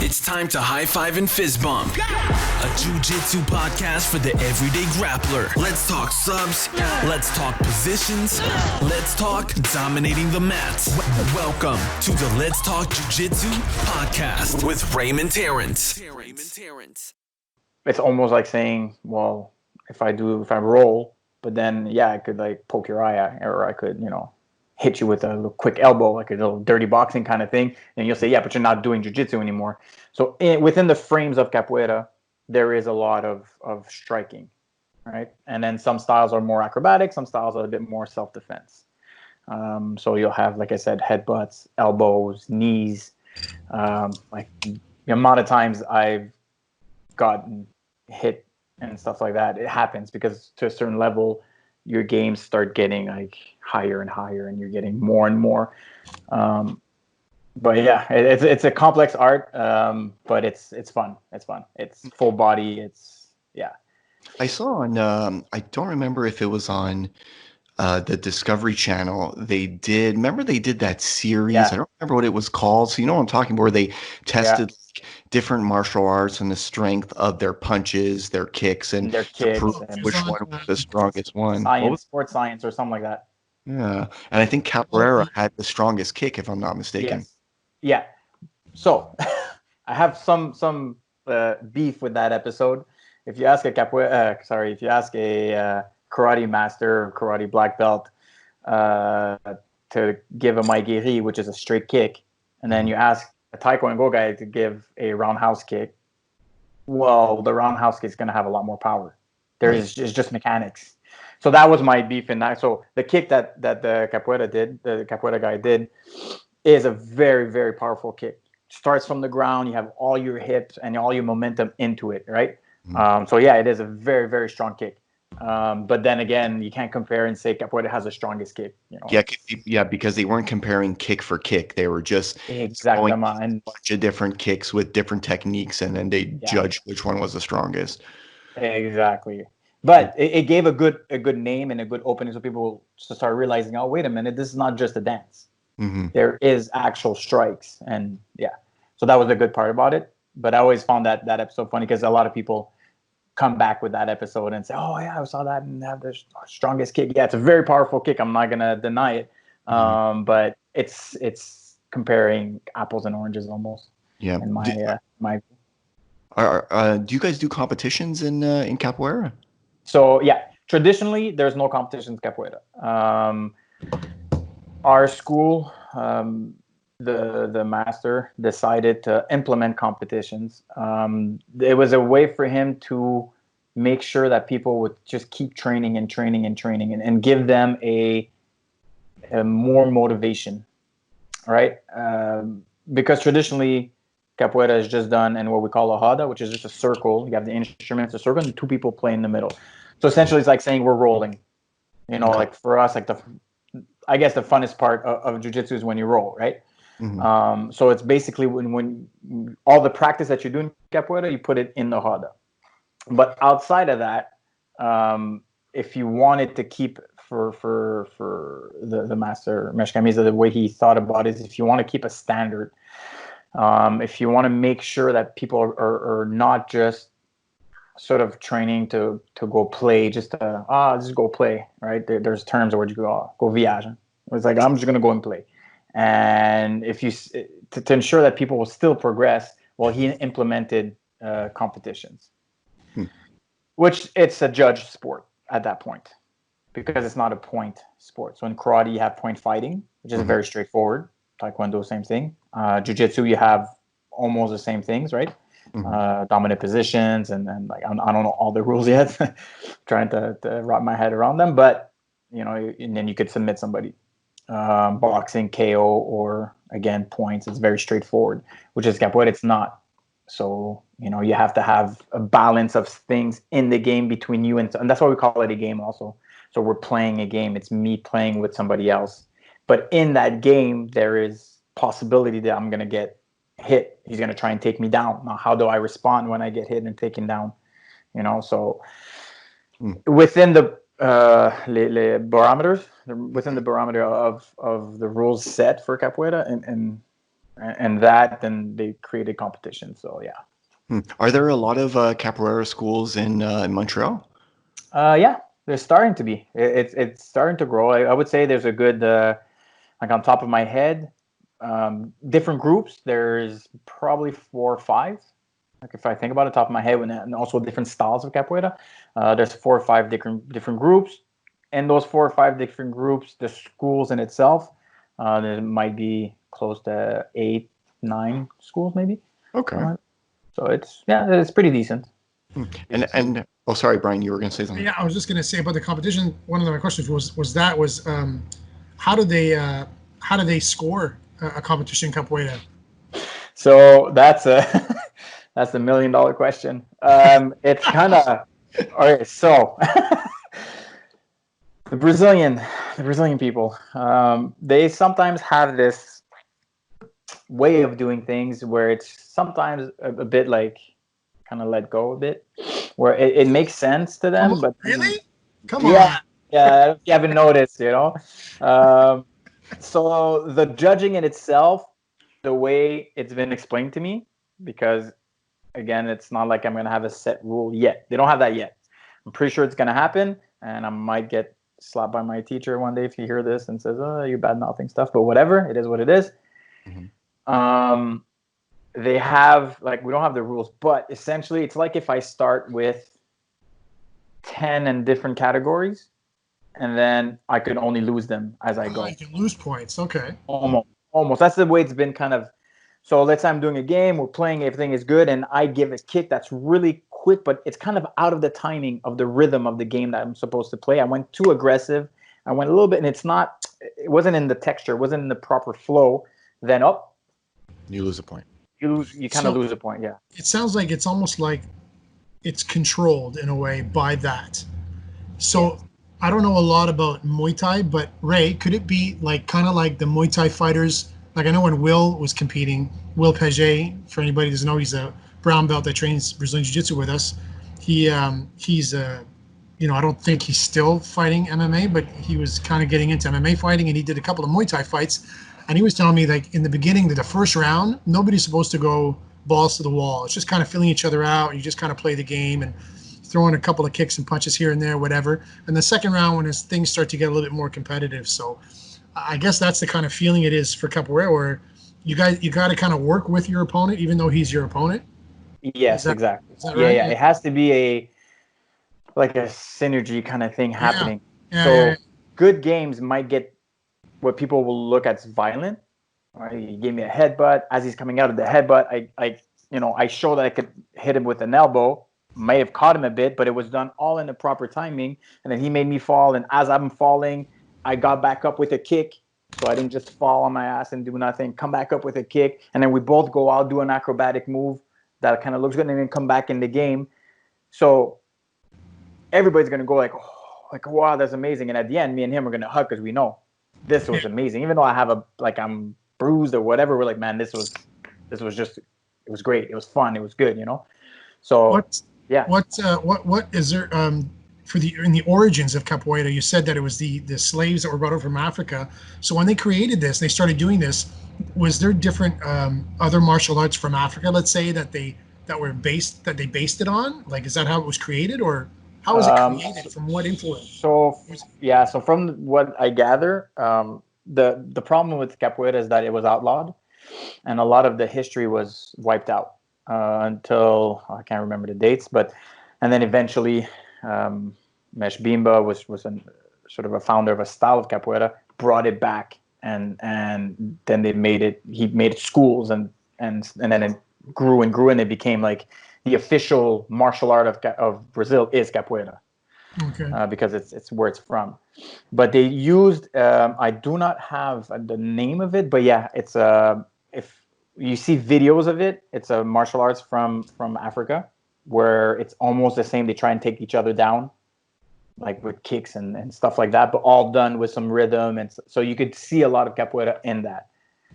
It's time to high five and fist bump. A jiu-jitsu podcast for the everyday grappler. Let's talk subs. Let's talk positions. Let's talk dominating the mats. Welcome to the Let's Talk Jiu-Jitsu podcast with Raymond Terrence. It's almost like saying, well, if I roll, but then, yeah, I could like poke your eye out, or I could, hit you with a little quick elbow, like a little dirty boxing kind of thing. And you'll say, yeah, but you're not doing jiu-jitsu anymore. So within the frames of capoeira, there is a lot of striking, right? And then some styles are more acrobatic, some styles are a bit more self-defense. So you'll have, like I said, headbutts, elbows, knees. Like the amount of times I've gotten hit and stuff like that, it happens because to a certain level, your games start getting like higher and higher, and you're getting more and more. But yeah, it's a complex art, but it's fun. It's fun. It's full body. I saw on I don't remember if it was on the Discovery Channel. They did that series. Yeah. I don't remember what it was called. So you know what I'm talking about, where they tested different martial arts and the strength of their punches, their kicks, and their to kicks, prove and which one was the strongest one. sports science or something like that. Yeah, and I think Capoeira had the strongest kick, if I'm not mistaken. Yes. Yeah. So I have some beef with that episode. If you ask a karate master or karate black belt to give a maigiri, which is a straight kick, and then you ask a taekwondo guy to give a roundhouse kick, well, the roundhouse kick is going to have a lot more power. It's just mechanics. So that was my beef in that. So the kick that the capoeira guy did, is a very, very powerful kick. Starts from the ground. You have all your hips and all your momentum into it, right? So yeah, it is a very, very strong kick. But then again, you can't compare and say capoeira has the strongest kick. Yeah, because they weren't comparing kick for kick. They were just exactly a bunch of different kicks with different techniques, and then they judged which one was the strongest. Exactly. But it gave a good name and a good opening, so people start realizing, oh, wait a minute, this is not just a dance. Mm-hmm. There is actual strikes, and so that was the good part about it. But I always found that episode funny because a lot of people come back with that episode and say, oh yeah, I saw that and have the strongest kick. Yeah, it's a very powerful kick. I'm not gonna deny it. But it's comparing apples and oranges almost. Yeah. In my do you guys do competitions in capoeira? So yeah, traditionally there's no competitions in capoeira. Our school, the master decided to implement competitions. It was a way for him to make sure that people would just keep training and give them a more motivation, right? Because traditionally capoeira is just done in what we call a roda, which is just a circle. You have the instruments, a circle, and two people play in the middle. So essentially it's like saying we're rolling. Like for us, like I guess the funnest part of jiu-jitsu is when you roll, right? Mm-hmm. So it's basically when all the practice that you do in capoeira, you put it in the roda. But outside of that, if you wanted to keep for the master Mesh Camisa, the way he thought about it is, if you want to keep a standard, if you want to make sure that people are not just sort of training to go play, just go play, right? There's terms where you go viagem. It's like, I'm just going to go and play. And if you to ensure that people will still progress, well, he implemented competitions, which it's a judged sport at that point, because it's not a point sport. So in karate, you have point fighting, which is very straightforward. Taekwondo, same thing. Jiu-jitsu, you have almost the same things, right? Dominant positions, and like I don't know all the rules yet. Trying to wrap my head around them, but and then you could submit somebody. Boxing, KO, or again points. It's very straightforward, which is capoeira. It's not. So you have to have a balance of things in the game between you and that's why we call it a game also. So we're playing a game. It's me playing with somebody else, but in that game there is possibility that I'm gonna get hit. He's going to try and take me down. Now, how do I respond when I get hit and taken down? So within the barometers, within the barometer of the rules set for capoeira, and and that then they created competition. So yeah. Are there a lot of capoeira schools in Montreal? Yeah, there's starting to be. It's starting to grow. I would say there's a good like on top of my head, different groups. There's probably 4 or 5. Like if I think about it, top of my head, and also different styles of capoeira. There's 4 or 5 different groups, and those 4 or 5 different groups, the schools in itself, there might be close to 8, 9 schools maybe. Okay. So it's pretty decent. And oh, sorry, Brian, you were going to say something. Yeah, I was just going to say about the competition. One of my questions was how do they score a competition capoeira? So that's a that's $1 million question. It's kind of okay. So the Brazilian people, they sometimes have this way of doing things where it's sometimes a bit like kind of let go a bit, where it makes sense to them, but really, come yeah, on. yeah, if you haven't noticed, you know. So the judging in itself, the way it's been explained to me, because again, it's not like I'm gonna have a set rule yet. They don't have that yet. I'm pretty sure it's gonna happen, and I might get slapped by my teacher one day if you hear this and says, "Oh, you bad mouthing stuff." But whatever, it is what it is. Mm-hmm. They have like we don't have the rules, but essentially, it's like if I start with 10 in different categories, and then I could only lose them as I go. You can lose points. Okay. Almost. That's the way it's been kind of. So let's say I'm doing a game, we're playing, everything is good, and I give a kick that's really quick, but it's kind of out of the timing of the rhythm of the game that I'm supposed to play. I went too aggressive. I went a little bit, and it wasn't in the texture, it wasn't in the proper flow. Then you lose a point. You kind of lose a point, yeah. It sounds like it's almost like it's controlled in a way by that. So yeah. I don't know a lot about Muay Thai, but Ray, could it be like kind of like the Muay Thai fighters? Like I know when Will was competing, Will Paget, for anybody who doesn't know, he's a brown belt that trains Brazilian Jiu-Jitsu with us. He's I don't think he's still fighting MMA, but he was kind of getting into MMA fighting, and he did a couple of Muay Thai fights. And he was telling me, like, in the beginning, the first round, nobody's supposed to go balls to the wall. It's just kind of filling each other out. You just kind of play the game and throwing a couple of kicks and punches here and there, whatever. And the second round, when things start to get a little bit more competitive. So I guess that's the kind of feeling it is for Capoeira, where you got to kind of work with your opponent, even though he's your opponent. Yes, exactly. Is that right? Yeah. It has to be a synergy kind of thing happening. Yeah. Good games might get what people will look at as violent. Right? He gave me a headbutt. As he's coming out of the headbutt, I show that I could hit him with an elbow. May have caught him a bit, but it was done all in the proper timing. And then he made me fall. And as I'm falling, I got back up with a kick. So I didn't just fall on my ass and do nothing. Come back up with a kick. And then we both go out, do an acrobatic move that kind of looks good, and then come back in the game. So everybody's going to go like, wow, that's amazing. And at the end, me and him are going to hug because we know this was amazing. Even though I'm bruised or whatever, we're like, man, this was just, it was great. It was fun. It was good, you know? So what is there in the origins of capoeira? You said that it was the slaves that were brought over from Africa. So when they created this, they started doing this. Was there different other martial arts from Africa, let's say, that they based it on? Like, is that how it was created, or how was it created? From what influence? So from what I gather, the problem with capoeira is that it was outlawed, and a lot of the history was wiped out until I can't remember the dates, and then eventually Mesh Bimba was sort of a founder of a style of capoeira, brought it back, and then he made it schools, and then it grew and grew, and it became like the official martial art of Brazil is capoeira. Okay. Because it's where it's from. But they used I do not have the name of it, but yeah, it's if you see videos of it, it's a martial arts from Africa, where it's almost the same. They try and take each other down, like with kicks and stuff like that, but all done with some rhythm, and so you could see a lot of capoeira in that.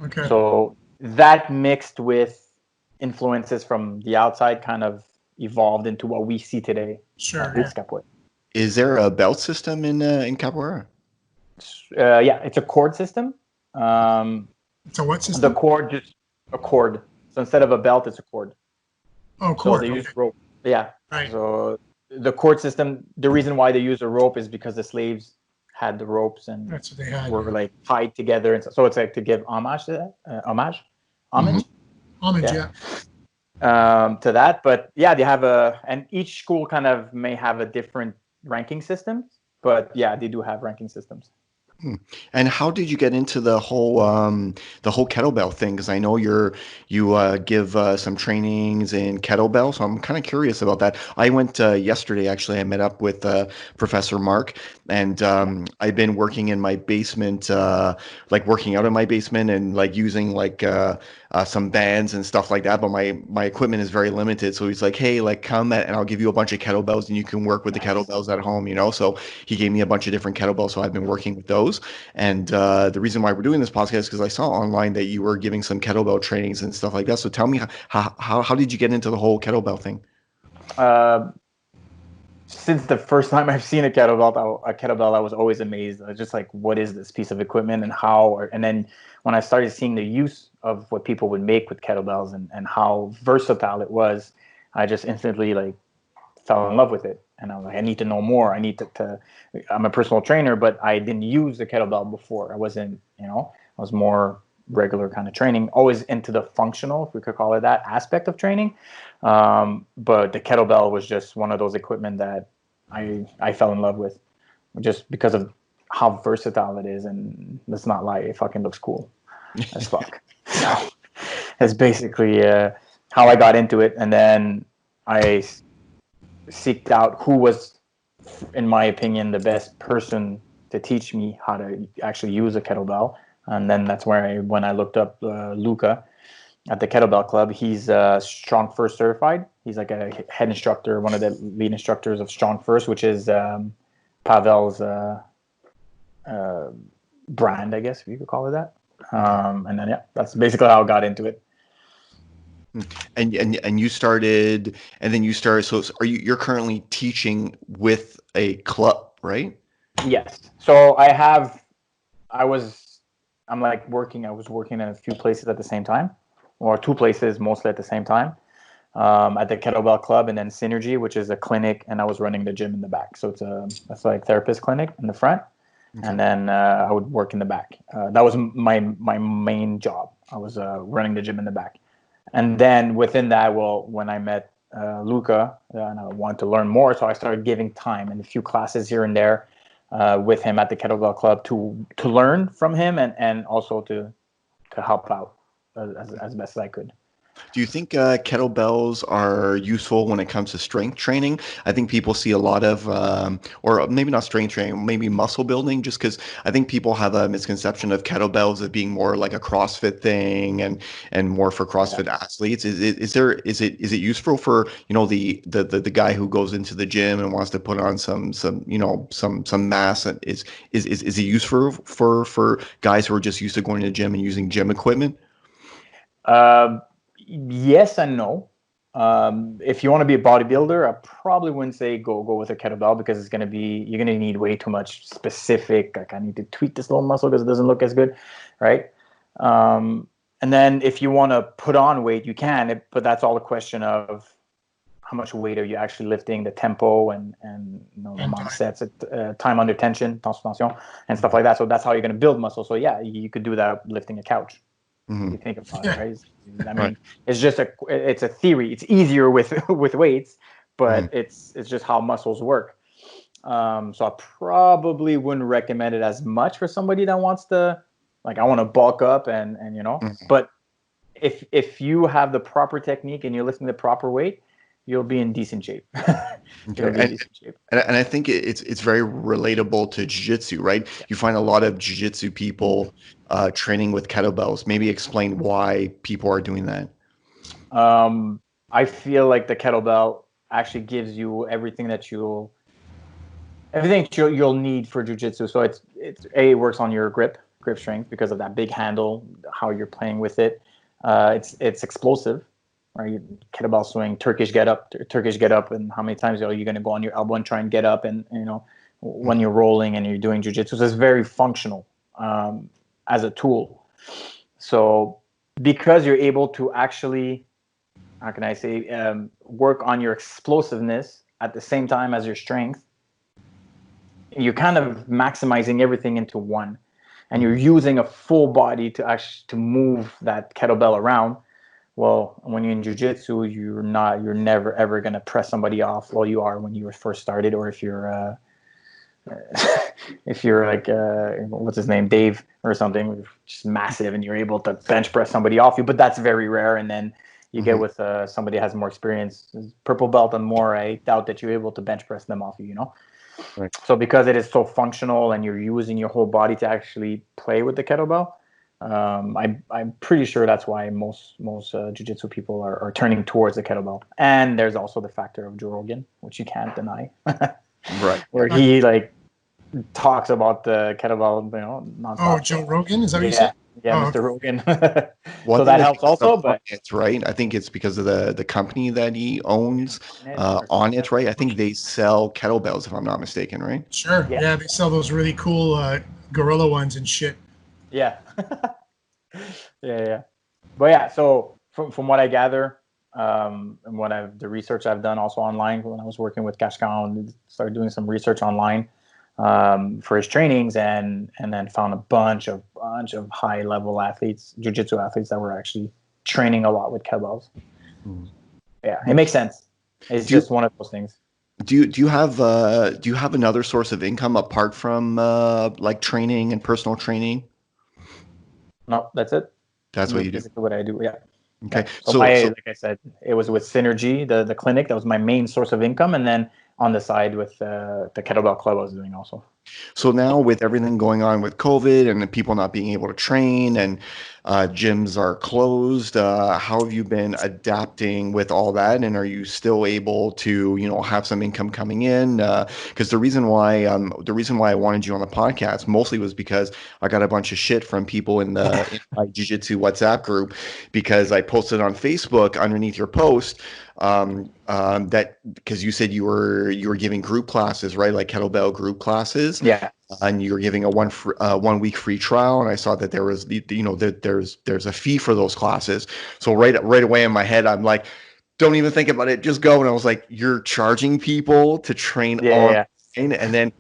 Okay. So that mixed with influences from the outside kind of evolved into what we see today. Sure. It's capoeira. Is there a belt system in capoeira? Yeah, it's a cord system. It's a what system? The cord a cord. So instead of a belt, it's a cord. Oh, So cord. they Okay. use rope. Yeah. Right. So the cord system, the reason why they use a rope is because the slaves had the ropes and That's what they had. were like tied together, and so it's like to give homage to that, homage, Homage, yeah, yeah. to that. But yeah, they have and each school kind of may have a different ranking system, but yeah, they do have ranking systems. And how did you get into the whole kettlebell thing? Because I know you give some trainings in kettlebell, so I'm kind of curious about that. I went yesterday actually. I met up with Professor Mark, and I've been working in my basement, like working out in my basement, and like using like some bands and stuff like that. But my equipment is very limited, so he's like, "Hey, like come and I'll give you a bunch of kettlebells, and you can work with the kettlebells at home." So he gave me a bunch of different kettlebells, so I've been working with those. And the reason why we're doing this podcast is because I saw online that you were giving some kettlebell trainings and stuff like that. So tell me, how did you get into the whole kettlebell thing? Since the first time I've seen a kettlebell, I was always amazed. I was just like, what is this piece of equipment and how? And then when I started seeing the use of what people would make with kettlebells and how versatile it was, I just instantly like fell in love with it. And I was like, I need to know more. I need to I'm a personal trainer, but I didn't use the kettlebell before. I wasn't, I was more regular kind of training, always into the functional, if we could call it that, aspect of training. But the kettlebell was just one of those equipment that I fell in love with just because of how versatile it is. And let's not lie, it fucking looks cool as fuck. So that's basically how I got into it. And then I seeked out who was, in my opinion, the best person to teach me how to actually use a kettlebell. And then that's where when I looked up Luca at the Kettlebell Club. He's Strong First certified. He's like a head instructor, one of the lead instructors of Strong First, which is Pavel's brand, I guess if you could call it that. And then that's basically how I got into it. And you started, and then you started. So you're currently teaching with a club, right? Yes. So I was working in a few places at the same time, or two places mostly at the same time, at the Kettlebell Club, and then Synergy, which is a clinic, and I was running the gym in the back. So that's like therapist clinic in the front, and then I would work in the back. That was my main job. I was running the gym in the back. And then within that, when I met Luca, and I wanted to learn more, so I started giving time and a few classes here and there with him at the Kettlebell Club to learn from him and also to help out as best as I could. Do you think kettlebells are useful when it comes to strength training? I think people see a lot of, or maybe not strength training, maybe muscle building, just because I think people have a misconception of kettlebells as being more like a CrossFit thing and more for CrossFit athletes. Is it useful for the guy who goes into the gym and wants to put on some mass? Is it useful for guys who are just used to going to the gym and using gym equipment? Yes and no. If you want to be a bodybuilder, I probably wouldn't say go with a kettlebell because you're gonna need way too much specific. Like I need to tweak this little muscle because it doesn't look as good, right? And then if you want to put on weight, you can, but that's all a question of how much weight are you actually lifting, the tempo, and the amount of sets, time under tension, tension, and stuff like that. So that's how you're gonna build muscle. So yeah, you could do that lifting a couch. You think about it, right? I mean, it's a theory. It's easier with weights, but it's just how muscles work. So I probably wouldn't recommend it as much for somebody that wants to, like, I want to bulk up and But if you have the proper technique and you're lifting the proper weight, you'll be in decent shape. And I think it's very relatable to jiu-jitsu, right? You find a lot of jiu-jitsu people training with kettlebells. Maybe explain why people are doing that. I feel like the kettlebell actually gives you everything you'll need for jiu-jitsu. So it works on your grip strength because of that big handle, how you're playing with it. It's explosive. Right, kettlebell swing, Turkish get up, and how many times are you going to go on your elbow and try and get up, and when you're rolling and you're doing jiu-jitsu, so it's very functional as a tool. So because you're able to actually, how can I say, work on your explosiveness at the same time as your strength. You're kind of maximizing everything into one, and you're using a full body to actually to move that kettlebell around. Well, when you're in jiu-jitsu, you're never ever going to press somebody off. Well, you are when you were first started, or if you're if you're like what's his name, Dave or something, just massive, and you're able to bench press somebody off you. But that's very rare. And then you get with somebody that has more experience, purple belt and more. I doubt that you're able to bench press them off you. You know. Right. So because it is so functional and you're using your whole body to actually play with the kettlebell, I'm pretty sure that's why most jiu-jitsu people are turning towards the kettlebell. And there's also the factor of Joe Rogan, which you can't deny, Right. where he like talks about the kettlebell, nonstop. Oh, Joe Rogan, is that what you Yeah, said? yeah, Oh, Mr. Rogan. One So thing that is helps because of also, but Onnit, right? I think it's because of the company that he owns, or on something. it, right? I think they sell kettlebells, if I'm not mistaken, right? sure. Yeah. Yeah, they sell those really cool gorilla ones and shit. Yeah. Yeah. But yeah, so from what I gather, and the research I've done also online when I was working with Kashkan, started doing some research online for his trainings, and then found a bunch of high level athletes, jiu-jitsu athletes that were actually training a lot with kettlebells. Hmm. Yeah, it makes sense. It's Do you just one of those things. do you have another source of income apart from like training and personal training? No, that's it. That's what That's you do. basically what I do. Yeah. Okay. Yeah. So So like I said, it was with Synergy, the clinic. That was my main source of income, and then on the side with the kettlebell club I was doing also. So now with everything going on with COVID and the people not being able to train and gyms are closed, how have you been adapting with all that? And are you still able to, have some income coming in? Because the reason why I wanted you on the podcast mostly was because I got a bunch of shit from people in my jiu-jitsu WhatsApp group because I posted on Facebook underneath your post that because you said you were giving group classes, right? Like kettlebell group classes, Yeah. and you were giving a 1 week free trial. And I saw that there was that there's a fee for those classes. So right away in my head, I'm like, don't even think about it, just go. And I was like, you're charging people to train online. Yeah. And then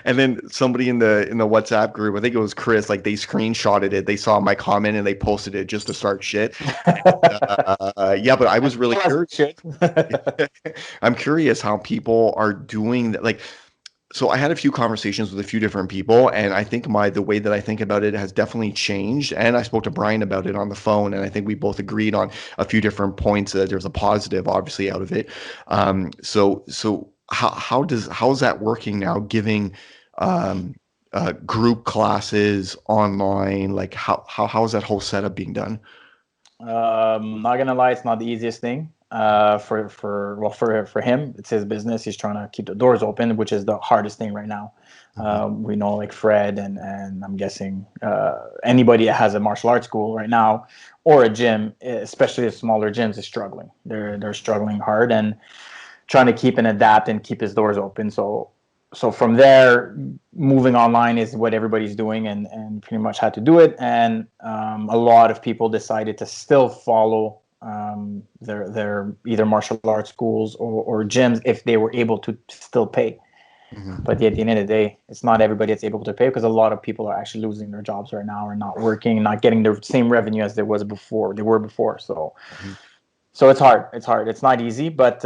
and then somebody in the WhatsApp group, I think it was Chris, like they screenshotted it. They saw my comment and they posted it just to start shit. Yeah, but I was really curious. Shit. I'm curious how people are doing that. Like, so I had a few conversations with a few different people, and I think the way that I think about it has definitely changed. And I spoke to Bryan about it on the phone, and I think we both agreed on a few different points. There's a positive, obviously, out of it. So how's that working now? Giving um, group classes online, like how's that whole setup being done? Not gonna lie, it's not the easiest thing. For him, it's his business. He's trying to keep the doors open, which is the hardest thing right now. We know like Fred and I'm guessing anybody that has a martial arts school right now or a gym, especially the smaller gyms, is struggling. They're struggling hard and trying to keep and adapt and keep his doors open. So from there, moving online is what everybody's doing, and pretty much had to do it. And a lot of people decided to still follow their either martial arts schools or gyms if they were able to still pay. Mhm. But at the end of the day, it's not everybody that's able to pay, because a lot of people are actually losing their jobs right now, or not working, not getting the same revenue as they were before. Mhm. So it's hard. It's not easy, but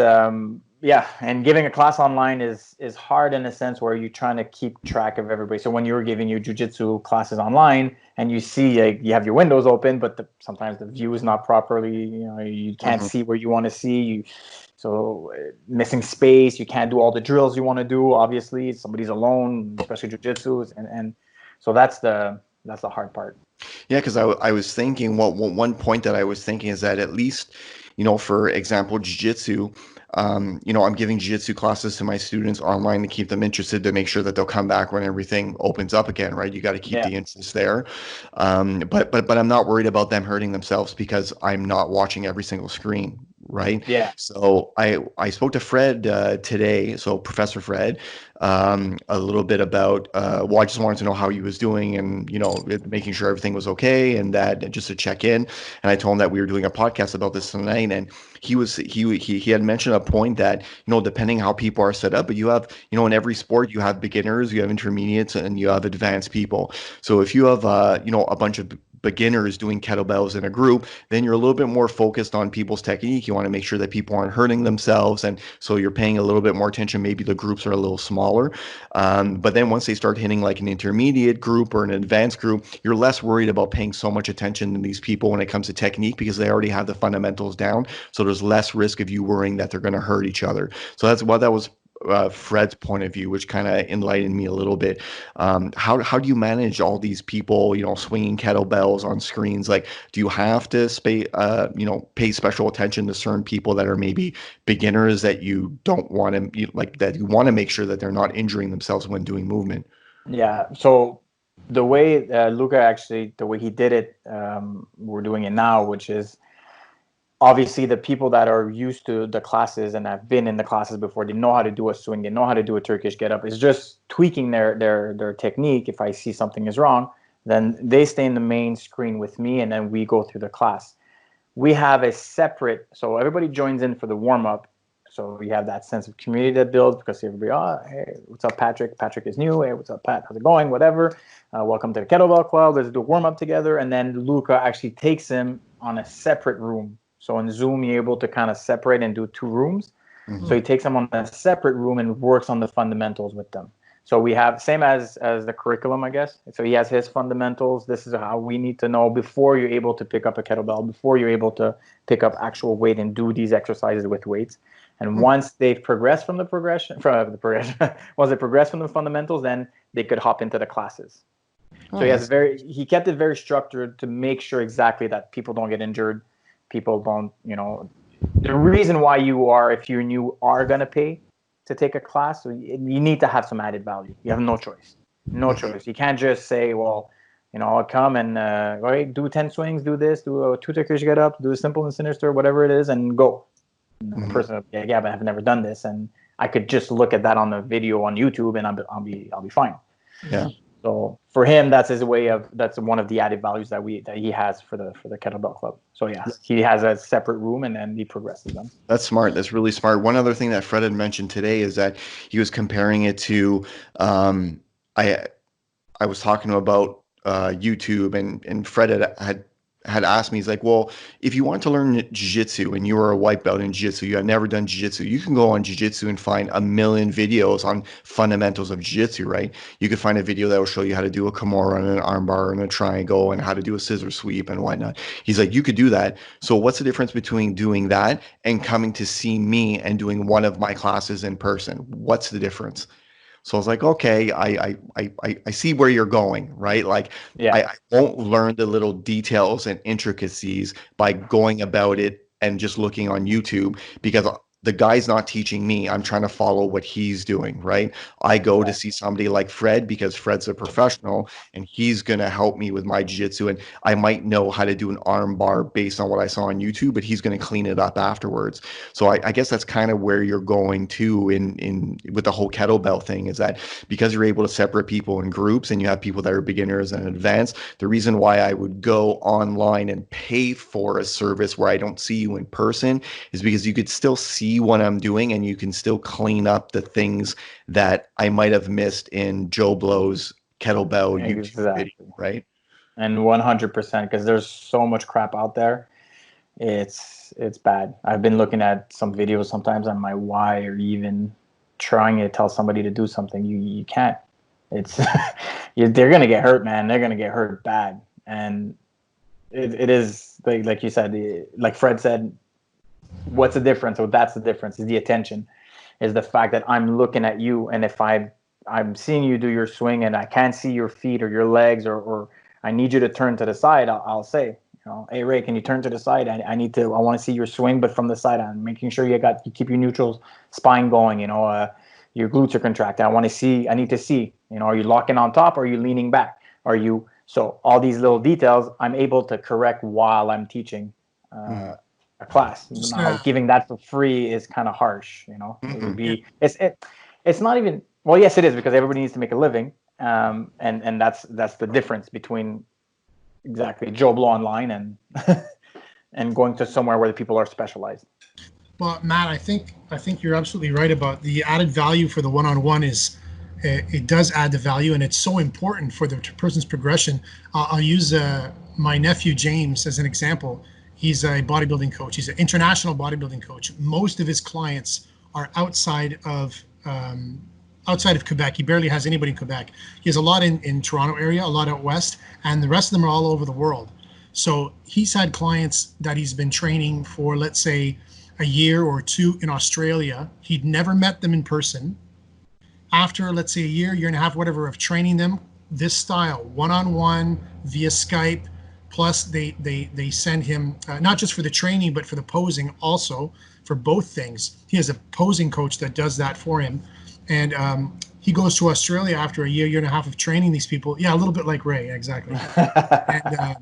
yeah. And giving a class online is hard in a sense where you're trying to keep track of everybody. So when you're giving your jujitsu classes online and you see like you have your windows open, but sometimes the view is not properly. You can't Mhm. see where you want to see. So missing space. You can't do all the drills you want to do. Obviously, somebody's alone, especially jujitsu, and so that's the hard part. Yeah, because I was thinking, well, one point that I was thinking is that at least, for example, jiu-jitsu, I'm giving jiu-jitsu classes to my students online to keep them interested, to make sure that they'll come back when everything opens up again, right? You got to keep Yeah. the interest there. But I'm not worried about them hurting themselves because I'm not watching every single screen, right? Yeah. So I spoke to Fred today, so Professor Fred, a little bit about well, I just wanted to know how he was doing, and making sure everything was okay, and that just to check in. And I told him that we were doing a podcast about this tonight, and he had mentioned a point that depending how people are set up, but you have in every sport you have beginners, you have intermediates, and you have advanced people. So if you have a bunch of beginners doing kettlebells in a group, then you're a little bit more focused on people's technique. You want to make sure that people aren't hurting themselves, and so you're paying a little bit more attention. Maybe the groups are a little smaller, but then once they start hitting like an intermediate group or an advanced group, you're less worried about paying so much attention to these people when it comes to technique, because they already have the fundamentals down. So there's less risk of you worrying that they're going to hurt each other. So that's why that was Fred's point of view, which kind of enlightened me a little bit. How do you manage all these people, swinging kettlebells on screens? Like, do you have to pay special attention to certain people that are maybe beginners that you don't want to, that you want to make sure that they're not injuring themselves when doing movement? Yeah. So the way Luca actually, the way he did it, we're doing it now, which is obviously the people that are used to the classes and have been in the classes before, they know how to do a swing, they know how to do a Turkish get up. It's just tweaking their technique. If I see something is wrong, then they stay in the main screen with me, and then we go through the class. We have a separate, so everybody joins in for the warm up. So we have that sense of community that builds, because everybody, hey, what's up, Patrick? Patrick is new. Hey, what's up, Pat? How's it going? Whatever. Welcome to the Kettlebell Club. Let's do a warm up together. And then Luca actually takes him on a separate room. So in Zoom, you're able to kind of separate and do 2 rooms. Mm-hmm. So he takes them on a separate room and works on the fundamentals with them. So we have same as the curriculum, I guess. So he has his fundamentals. This is how we need to know before you're able to pick up a kettlebell, before you're able to pick up actual weight and do these exercises with weights. And once they've progressed once they progress from the fundamentals, then they could hop into the classes. So he kept it very structured to make sure exactly that people don't get injured. People don't, the reason why if you're new, are going to pay to take a class, so you need to have some added value. You have no choice. You can't just say, well, I'll come and do 10 swings, do this, do a 2 Turkish get up, do a simple and sinister, whatever it is, and go. The person will be like, yeah, but I've never done this, and I could just look at that on the video on YouTube, and I'll be fine. Yeah. So for him, that's one of the added values that he has for the Kettlebell Club. So yeah, he has a separate room, and then he progresses them. That's smart. That's really smart. One other thing that Fred had mentioned today is that he was comparing it to I was talking to him about YouTube, and Fred had asked me, he's like, well, if you want to learn jiu-jitsu and you are a white belt in jiu-jitsu, you have never done jiu-jitsu, you can go on jiu-jitsu and find a million videos on fundamentals of jiu-jitsu, right? You could find a video that will show you how to do a Kimura and an armbar and a triangle and how to do a scissor sweep and whatnot. He's like, you could do that. So what's the difference between doing that and coming to see me and doing one of my classes in person? What's the difference? So I was like, okay, I see where you're going, right? Like, Yeah. I won't learn the little details and intricacies by going about it and just looking on YouTube, because the guy's not teaching me. I'm trying to follow what he's doing, right? I go to see somebody like Fred because Fred's a professional and he's going to help me with my jiu-jitsu. And I might know how to do an arm bar based on what I saw on YouTube, but he's going to clean it up afterwards. So I guess that's kind of where you're going to in with the whole kettlebell thing, is that because you're able to separate people in groups and you have people that are beginners and advanced, the reason why I would go online and pay for a service where I don't see you in person is because you could still see what I'm doing and you can still clean up the things that I might have missed in Joe Blow's kettlebell YouTube video, right? And 100%, because there's so much crap out there. It's bad. I've been looking at some videos sometimes on my why, or even trying to tell somebody to do something. You can't. It's they're gonna get hurt, man. They're gonna get hurt bad. And it is like you said, like Fred said, what's the difference? Or that's the difference, is the attention, is the fact that I'm looking at you, and if I'm seeing you do your swing and I can't see your feet or your legs, or I need you to turn to the side, I'll say, hey Ray, can you turn to the side? I want to see your swing, but from the side. I'm making sure you keep your neutral spine going. Your glutes are contracted. I need to see. Are you locking on top? Or are you leaning back? So all these little details I'm able to correct while I'm teaching. a class. Just, Now, giving that for free is kind of harsh. It would be. It's not even. Well, yes, it is, because everybody needs to make a living, and that's the difference between exactly Joe Blow online and and going to somewhere where the people are specialized. Well, Matt, I think you're absolutely right about the added value for the one-on-one is it does add the value, and it's so important for the person's progression. I'll use my nephew James as an example. He's a bodybuilding coach. He's an international bodybuilding coach. Most of his clients are outside of Quebec. He barely has anybody in Quebec. He has a lot in Toronto area, a lot out west, and the rest of them are all over the world. So he's had clients that he's been training for, let's say, a year or two in Australia. He'd never met them in person. After, let's say, a year and a half, whatever, of training them this style, one-on-one via Skype, plus they send him not just for the training but for the posing also, for both things. He has a posing coach that does that for him, and he goes to Australia after a year and a half of training these people. Yeah, a little bit like Ray, exactly. And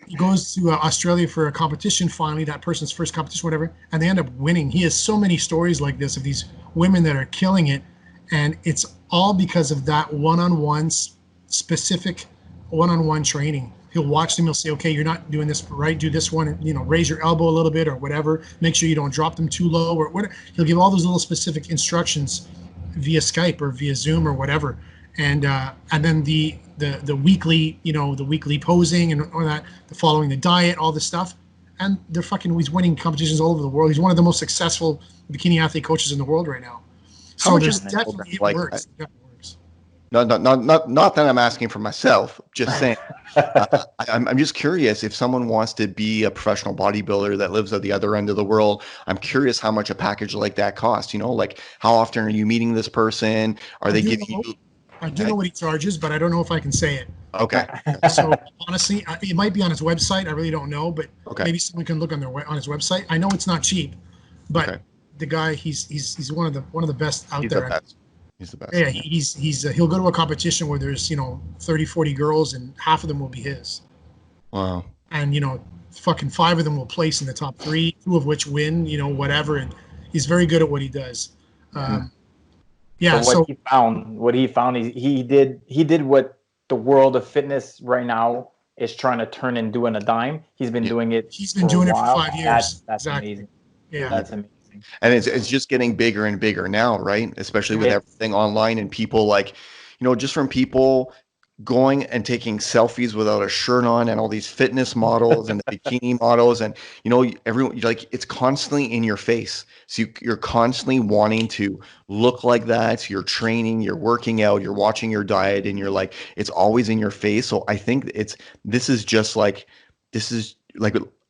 he goes to Australia for a competition, finally, that person's first competition, whatever, and they end up winning. He has so many stories like this of these women that are killing it, and it's all because of that one-on-one, specific one-on-one training. He'll watch them, he'll say, okay, you're not doing this right, do this one, raise your elbow a little bit or whatever, make sure you don't drop them too low or whatever. He'll give all those little specific instructions via Skype or via Zoom or whatever, and then the weekly, the weekly posing and all that, the following the diet, all this stuff, and he's winning competitions all over the world. He's one of the most successful bikini athlete coaches in the world right now. So there's definitely it works. It definitely works. Not that I'm asking for myself. Just saying. I'm just curious if someone wants to be a professional bodybuilder that lives at the other end of the world. I'm curious how much a package like that costs. Like how often are you meeting this person? Are they giving you? I do know what he charges, but I don't know if I can say it. Okay. So honestly, it might be on his website. I really don't know, but maybe someone can look on his website. I know it's not cheap, but the guy, he's one of the best out there. He's the best. Yeah, he'll go to a competition where there's 30, 40 girls, and half of them will be his. Wow. And fucking 5 of them will place in the top 3, 2 of which win. Whatever, and he's very good at what he does. Yeah. So what he found is he did what the world of fitness right now is trying to turn and do in a dime. He's been doing it. He's been doing it for 5 years. That's exactly. amazing. Yeah, that's amazing. And it's just getting bigger and bigger now, right? Especially with everything online and people just from people going and taking selfies without a shirt on and all these fitness models and the bikini models and everyone it's constantly in your face. So you're constantly wanting to look like that. So you're training, you're working out, you're watching your diet, and you're it's always in your face. So I think this is just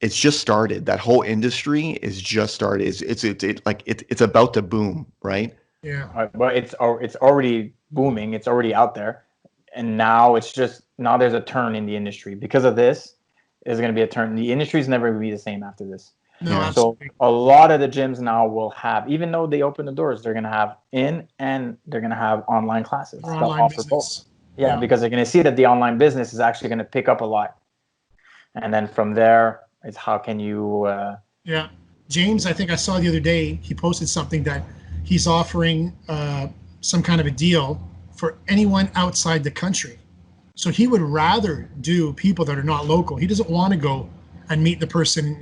it's just started. That whole industry is just started. It's about to boom, right? Yeah. But it's already booming. It's already out there, and now there's a turn in the industry because of this. There's going to be a turn. The industry is never going to be the same after this. No, absolutely. So a lot of the gyms now will have, even though they open the doors, they're going to have and they're going to have online classes. Online business. Both. Yeah, because they're going to see that the online business is actually going to pick up a lot, and then from there. It's how can you James, I think I saw the other day, he posted something that he's offering some kind of a deal for anyone outside the country. So he would rather do people that are not local. He doesn't want to go and meet the person,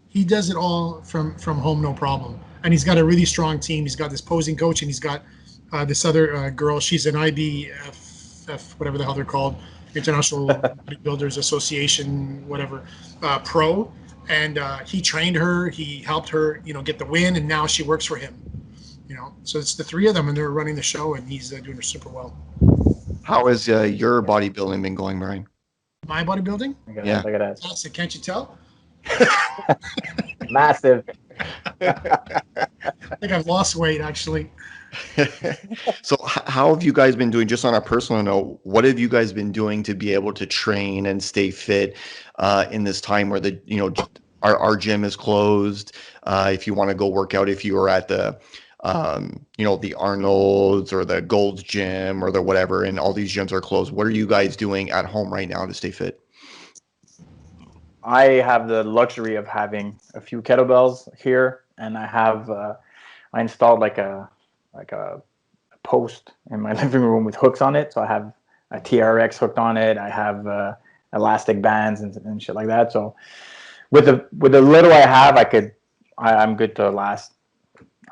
he does it all from home, no problem. And he's got a really strong team. He's got this posing coach, and he's got this other girl. She's an IBF, whatever the hell they're called, International Bodybuilders Association, whatever, pro. And he trained her. He helped her, get the win, and now she works for him. So it's the 3 of them, and they're running the show, and he's doing super well. How has your bodybuilding been going, Bryan? My bodybuilding? Look at that. Fantastic, can't you tell? Massive. I think I've lost weight, actually. So how have you guys been doing, just on a personal note, what have you guys been doing to be able to train and stay fit in this time where our gym is closed? If you want to go work out, if you are at the the Arnold's or the Gold's Gym or the whatever, and all these gyms are closed, what are you guys doing at home right now to stay fit? I have the luxury of having a few kettlebells here, and I installed like a post in my living room with hooks on it. So I have a TRX hooked on it. I have elastic bands and shit like that. So with the little I have, I'm good to last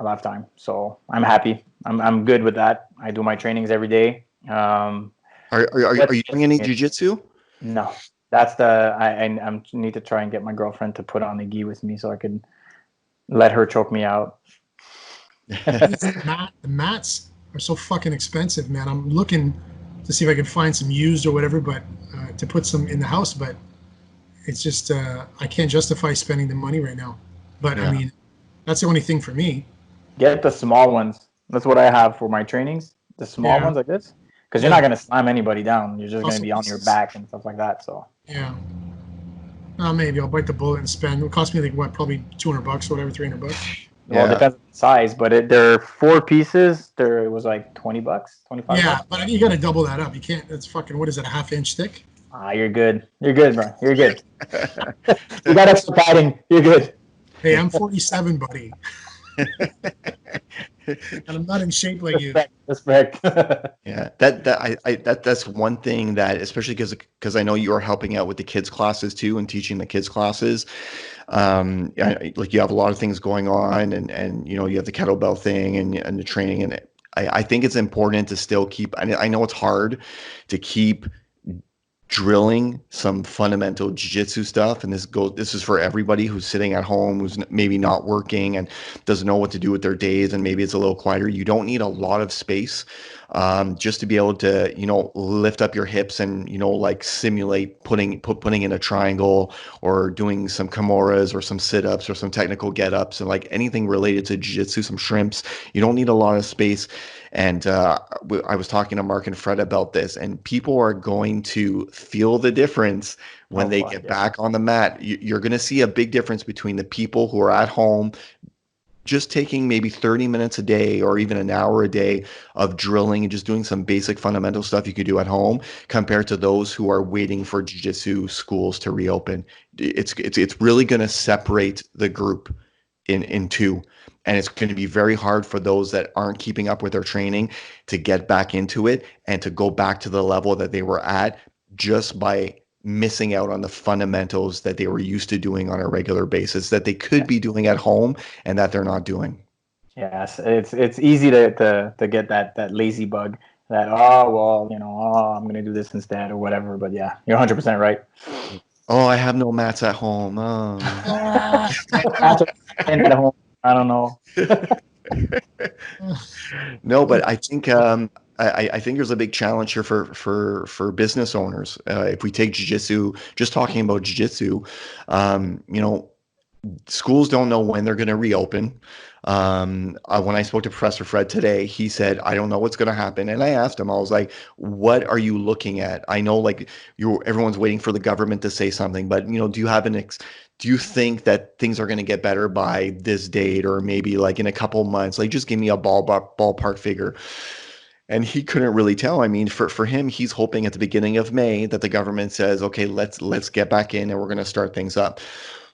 a lifetime. So I'm happy. I'm good with that. I do my trainings every day. Are you doing any jiu-jitsu? No, that's I need to try and get my girlfriend to put on the gi with me so I can let her choke me out. The mats are so fucking expensive, man. I'm looking to see if I can find some used or whatever, but to put some in the house. But it's just I can't justify spending the money right now. But I mean, that's the only thing for me. Get the small ones. That's what I have for my trainings. The small ones like this, because you're not gonna slam anybody down. You're just gonna be on your back and stuff like that. So yeah. Maybe I'll bite the bullet and spend. It cost me like what, probably $200 or whatever, $300. well, it depends on the size, but they're 4 pieces. It was like $20, $25. Yeah, but you got to double that up. You can't. It's fucking. What is it? A half-inch thick? You're good. You're good, bro. You're good. You got extra padding. You're good. Hey, I'm 47, buddy. And I'm not in shape like you. Respect. Yeah, that's one thing that, especially because I know you are helping out with the kids classes too and teaching the kids classes. Like you have a lot of things going on, and you know you have the kettlebell thing and the training, and I think it's important to still keep. I know it's hard to keep drilling some fundamental jiu-jitsu stuff, and this is for everybody who's sitting at home, who's maybe not working and doesn't know what to do with their days, and maybe it's a little quieter. You don't need a lot of space just to be able to, you know, lift up your hips and, you know, like simulate putting in a triangle or doing some Capoeiras or some sit-ups or some technical get-ups and like anything related to jiu-jitsu, some shrimps. You don't need a lot of space. And I was talking to Mark and Fred about this, and people are going to feel the difference when they get back on the mat. You're going to see a big difference between the people who are at home just taking maybe 30 minutes a day or even an hour a day of drilling and just doing some basic fundamental stuff you could do at home compared to those who are waiting for jiu-jitsu schools to reopen. It's really going to separate the group in two. And it's going to be very hard for those that aren't keeping up with their training to get back into it and to go back to the level that they were at just by missing out on the fundamentals that they were used to doing on a regular basis that they could be doing at home and that they're not doing. Yes, it's easy to get that lazy bug that, I'm going to do this instead or whatever. But yeah, you're 100% right. Oh, I have no mats at home. Oh. At home. I don't know. No, but I think I think there's a big challenge here for business owners. If we take jiu-jitsu, just talking about jiu-jitsu, you know, schools don't know when they're going to reopen. When I spoke to Professor Fred today, he said, I don't know what's going to happen. And I asked him, I was like, what are you looking at? I know like everyone's waiting for the government to say something, but you know, do you think that things are going to get better by this date or maybe like in a couple months? Like just give me a ballpark figure. And he couldn't really tell. I mean, for him, he's hoping at the beginning of May that the government says, okay, let's get back in and we're going to start things up.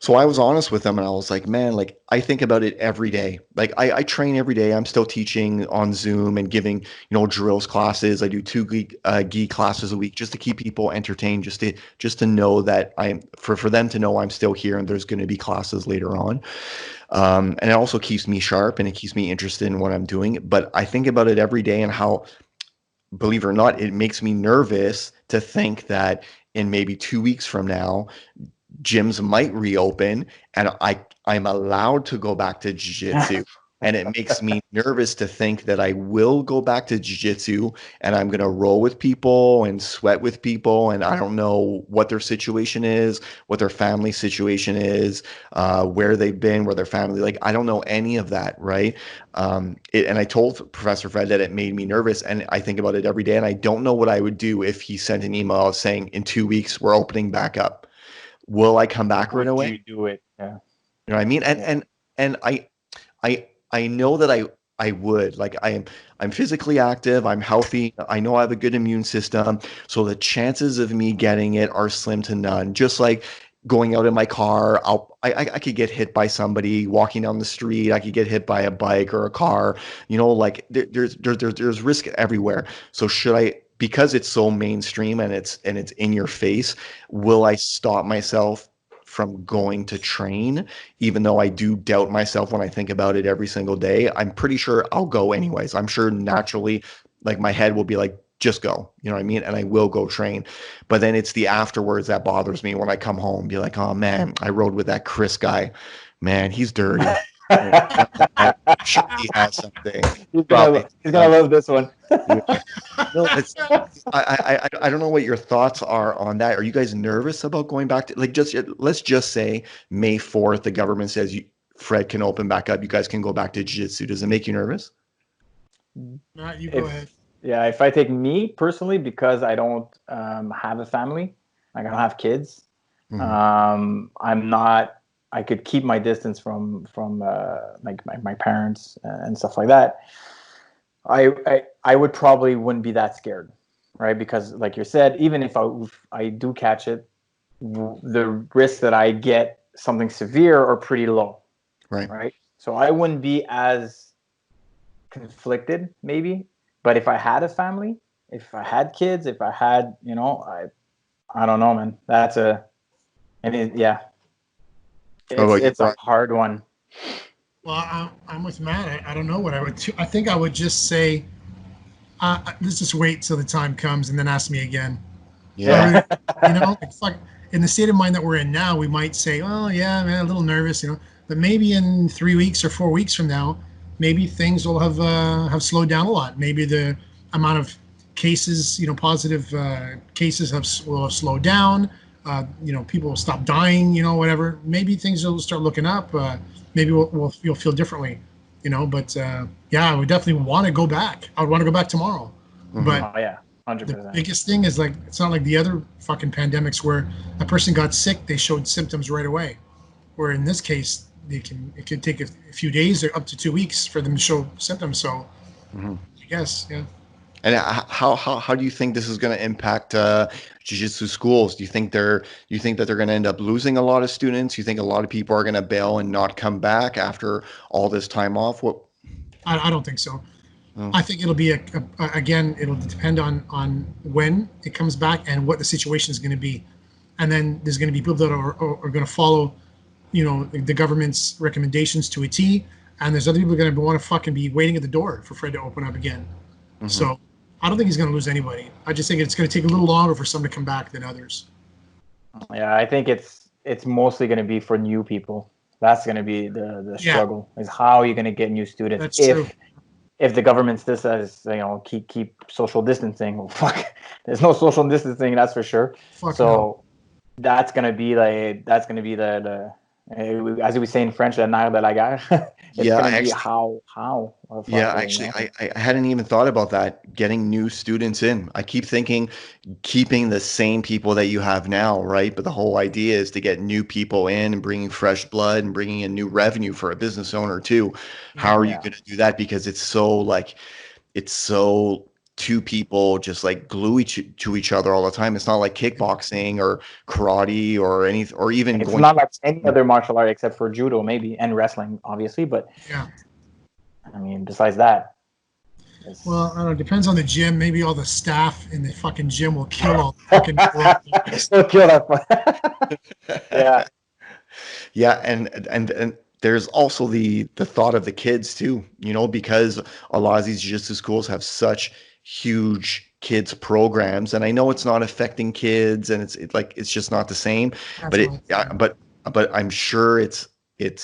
So I was honest with him and I was like, man, like I think about it every day. Like I train every day. I'm still teaching on Zoom and giving, you know, drills classes. I do 2 gi classes a week just to keep people entertained, just to know that for them to know I'm still here and there's going to be classes later on. And it also keeps me sharp and it keeps me interested in what I'm doing. But I think about it every day and how, believe it or not, it makes me nervous to think that in maybe 2 weeks from now, gyms might reopen and I'm allowed to go back to jiu-jitsu. And it makes me nervous to think that I will go back to jiu-jitsu and I'm going to roll with people and sweat with people. And I don't know what their situation is, what their family situation is, where they've been, where their family, like, I don't know any of that. Right. And I told Professor Fred that it made me nervous and I think about it every day. And I don't know what I would do if he sent an email saying in 2 weeks, we're opening back up. Will I come back right away? You do it. Yeah. You know what I mean? And I know that I would. Like I'm physically active, I'm healthy, I know I have a good immune system. So the chances of me getting it are slim to none. Just like going out in my car, I could get hit by somebody walking down the street. I could get hit by a bike or a car. Like there's risk everywhere. So should I, because it's so mainstream and it's in your face, will I stop myself from going to train, even though I do doubt myself when I think about it every single day? I'm pretty sure I'll go anyways. I'm sure naturally, like my head will be like, just go, you know what I mean? And I will go train. But then it's the afterwards that bothers me when I come home, be like, oh man, I rode with that Chris guy. Man, he's dirty. I'm sure he has something. Probably. He's gonna love this one. No, I don't know what your thoughts are on that. Are you guys nervous about going back to, like, let's just say May 4th, the government says Fred can open back up. You guys can go back to jiu-jitsu. Does it make you nervous? Matt, you go ahead. Yeah, if I take me personally, because I don't have a family, like I don't have kids, I'm not. I could keep my distance from like my parents and stuff like that. I would probably wouldn't be that scared, right? Because like you said, even if I do catch it, the risk that I get something severe are pretty low, right? So I wouldn't be as conflicted, maybe. But if I had a family, if I had kids, if I had, I don't know, man. It's a hard one. Well, I'm with Matt. I don't know what I would do. I think I would just say, let's just wait till the time comes and then ask me again. Yeah. It's like in the state of mind that we're in now, we might say, oh, yeah, man, a little nervous, but maybe in 3 weeks or 4 weeks from now, maybe things will have slowed down a lot. Maybe the amount of cases, positive cases will have slowed down. People will stop dying, whatever. Maybe things will start looking up. Maybe you'll feel differently, But I would definitely want to go back. I would want to go back tomorrow. Mm-hmm. But 100%. The biggest thing is, like, it's not like the other fucking pandemics where a person got sick, they showed symptoms right away. Where in this case, it could take a few days or up to 2 weeks for them to show symptoms. So I guess, yeah. And how do you think this is going to impact jiu-jitsu schools? Do you think that they're going to end up losing a lot of students? Do you think a lot of people are going to bail and not come back after all this time off? What? I don't think so. I think it'll be again, it'll depend on when it comes back and what the situation is going to be. And then there's going to be people that are going to follow, the government's recommendations to a T. And there's other people going to want to fucking be waiting at the door for Fred to open up again. Mm-hmm. So I don't think he's going to lose anybody. I just think it's going to take a little longer for some to come back than others. Yeah, I think it's mostly going to be for new people. That's going to be the struggle, is how you're going to get new students. That's true. If the government still says, keep social distancing, well, fuck, there's no social distancing, that's for sure. That's going to be the as we say in French, the nerf de la guerre. It's going to be how. Yeah, actually, I hadn't even thought about that, getting new students in. I keep thinking keeping the same people that you have now, right? But the whole idea is to get new people in and bringing fresh blood and bringing in new revenue for a business owner too. How are you going to do that? Because it's so two people just like glue to each other all the time. It's not like kickboxing or karate or anything, or even it's not like any other martial art except for judo, maybe, and wrestling, obviously. But I mean, besides that, well, I don't know. It depends on the gym. Maybe all the staff in the fucking gym will kill all the fucking. Still kill that. Yeah, and there's also the thought of the kids too. Because a lot of these jiu-jitsu schools have such huge kids programs, and I know it's not affecting kids, and it's just not the same. But I'm sure it's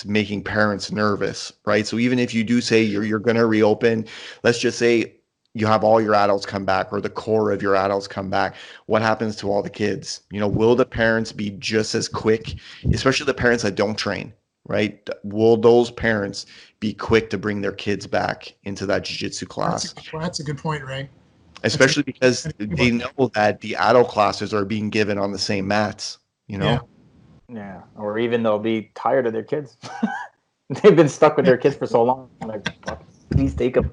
making parents nervous, right? So even if you do say you're going to reopen, let's just say you have all your adults come back, or the core of your adults come back. What happens to all the kids? Will the parents be just as quick, especially the parents that don't train, right? Will those parents be quick to bring their kids back into that jiu-jitsu class? That's a good point, Ray. Especially because they know that the adult classes are being given on the same mats, Yeah, or even they'll be tired of their kids. They've been stuck with their kids for so long. Like, please take them.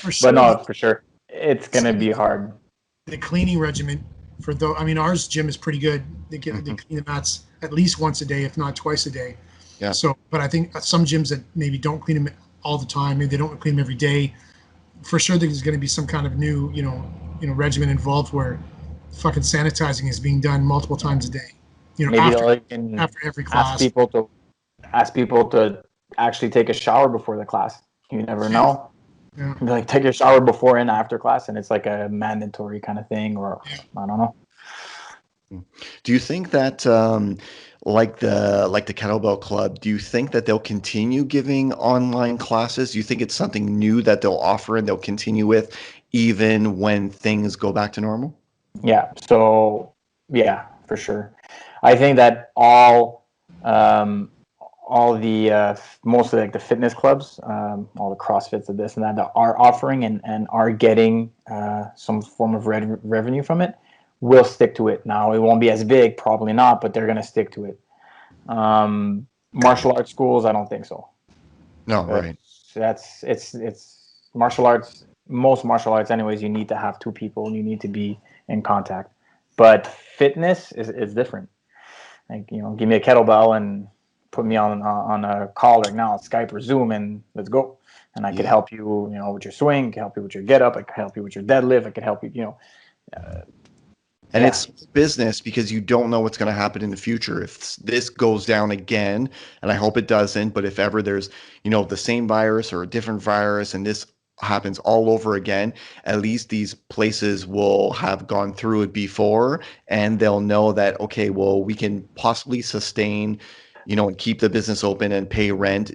For sure, but no, for sure, it's gonna be hard. The cleaning regimen for though. I mean, ours gym is pretty good. They clean the mats at least once a day, if not twice a day. Yeah. So, but I think some gyms that maybe don't clean them all the time, maybe they don't clean them every day. For sure, there's going to be some kind of new, regimen involved where fucking sanitizing is being done multiple times a day. Maybe after every class. Ask people to actually take a shower before the class. You never know. Yeah. Like take a shower before and after class, and it's like a mandatory kind of thing, or I don't know. Do you think that like the Kettlebell Club, do you think that they'll continue giving online classes? Do you think it's something new that they'll offer and they'll continue with even when things go back to normal? Yeah. So yeah, for sure. I think that all the mostly like the fitness clubs, all the CrossFits of this and that are offering and are getting some form of revenue from it, will stick to it. Now it won't be as big, probably not, but they're going to stick to it. Martial arts schools, I don't think so. No, right. It's martial arts. Most martial arts, anyways, you need to have two people and you need to be in contact. But fitness is different. Like, give me a kettlebell and put me on a call right now, Skype or Zoom, and let's go. And I could help you, with your swing, I could help you with your get up, I could help you with your deadlift, I could help you, And it's business because you don't know what's going to happen in the future. If this goes down again, and I hope it doesn't, but if ever there's, the same virus or a different virus and this happens all over again, at least these places will have gone through it before and they'll know that, okay, well, we can possibly sustain, and keep the business open and pay rent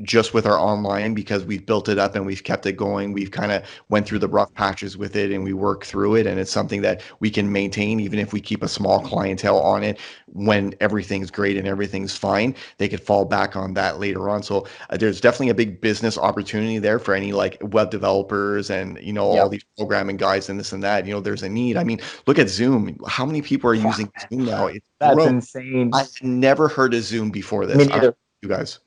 just with our online because we've built it up and we've kept it going. We've kind of went through the rough patches with it and we work through it. And it's something that we can maintain even if we keep a small clientele on it. When everything's great and everything's fine, they could fall back on that later on. So there's definitely a big business opportunity there for any like web developers and, all these programming guys and this and that. There's a need. I mean, look at Zoom. How many people are using Zoom now? That's insane. I've never heard of Zoom before this. Me neither. You guys.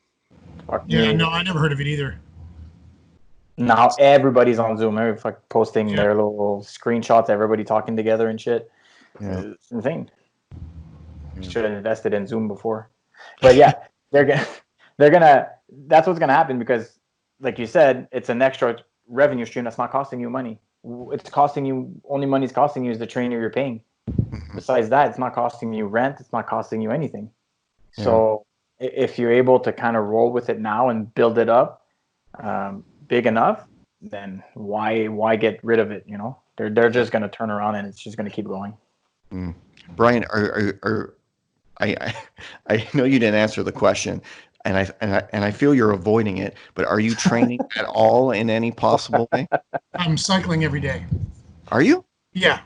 Yeah, no, I never heard of it either. Now everybody's on Zoom. They're like posting their little screenshots, everybody talking together and shit. Yeah. It's insane. Should have invested in Zoom before. But yeah, they're gonna that's what's gonna happen because, like you said, it's an extra revenue stream that's not costing you money. It's costing you only money it's costing you is the trainer you're paying. Besides that, it's not costing you rent, it's not costing you anything. Yeah. So if you're able to kind of roll with it now and build it up big enough, then why get rid of it? They're just going to turn around and it's just going to keep going. Bryan, I know you didn't answer the question, and I feel you're avoiding it. But are you training at all in any possible way? I'm cycling every day. Are you? Yeah,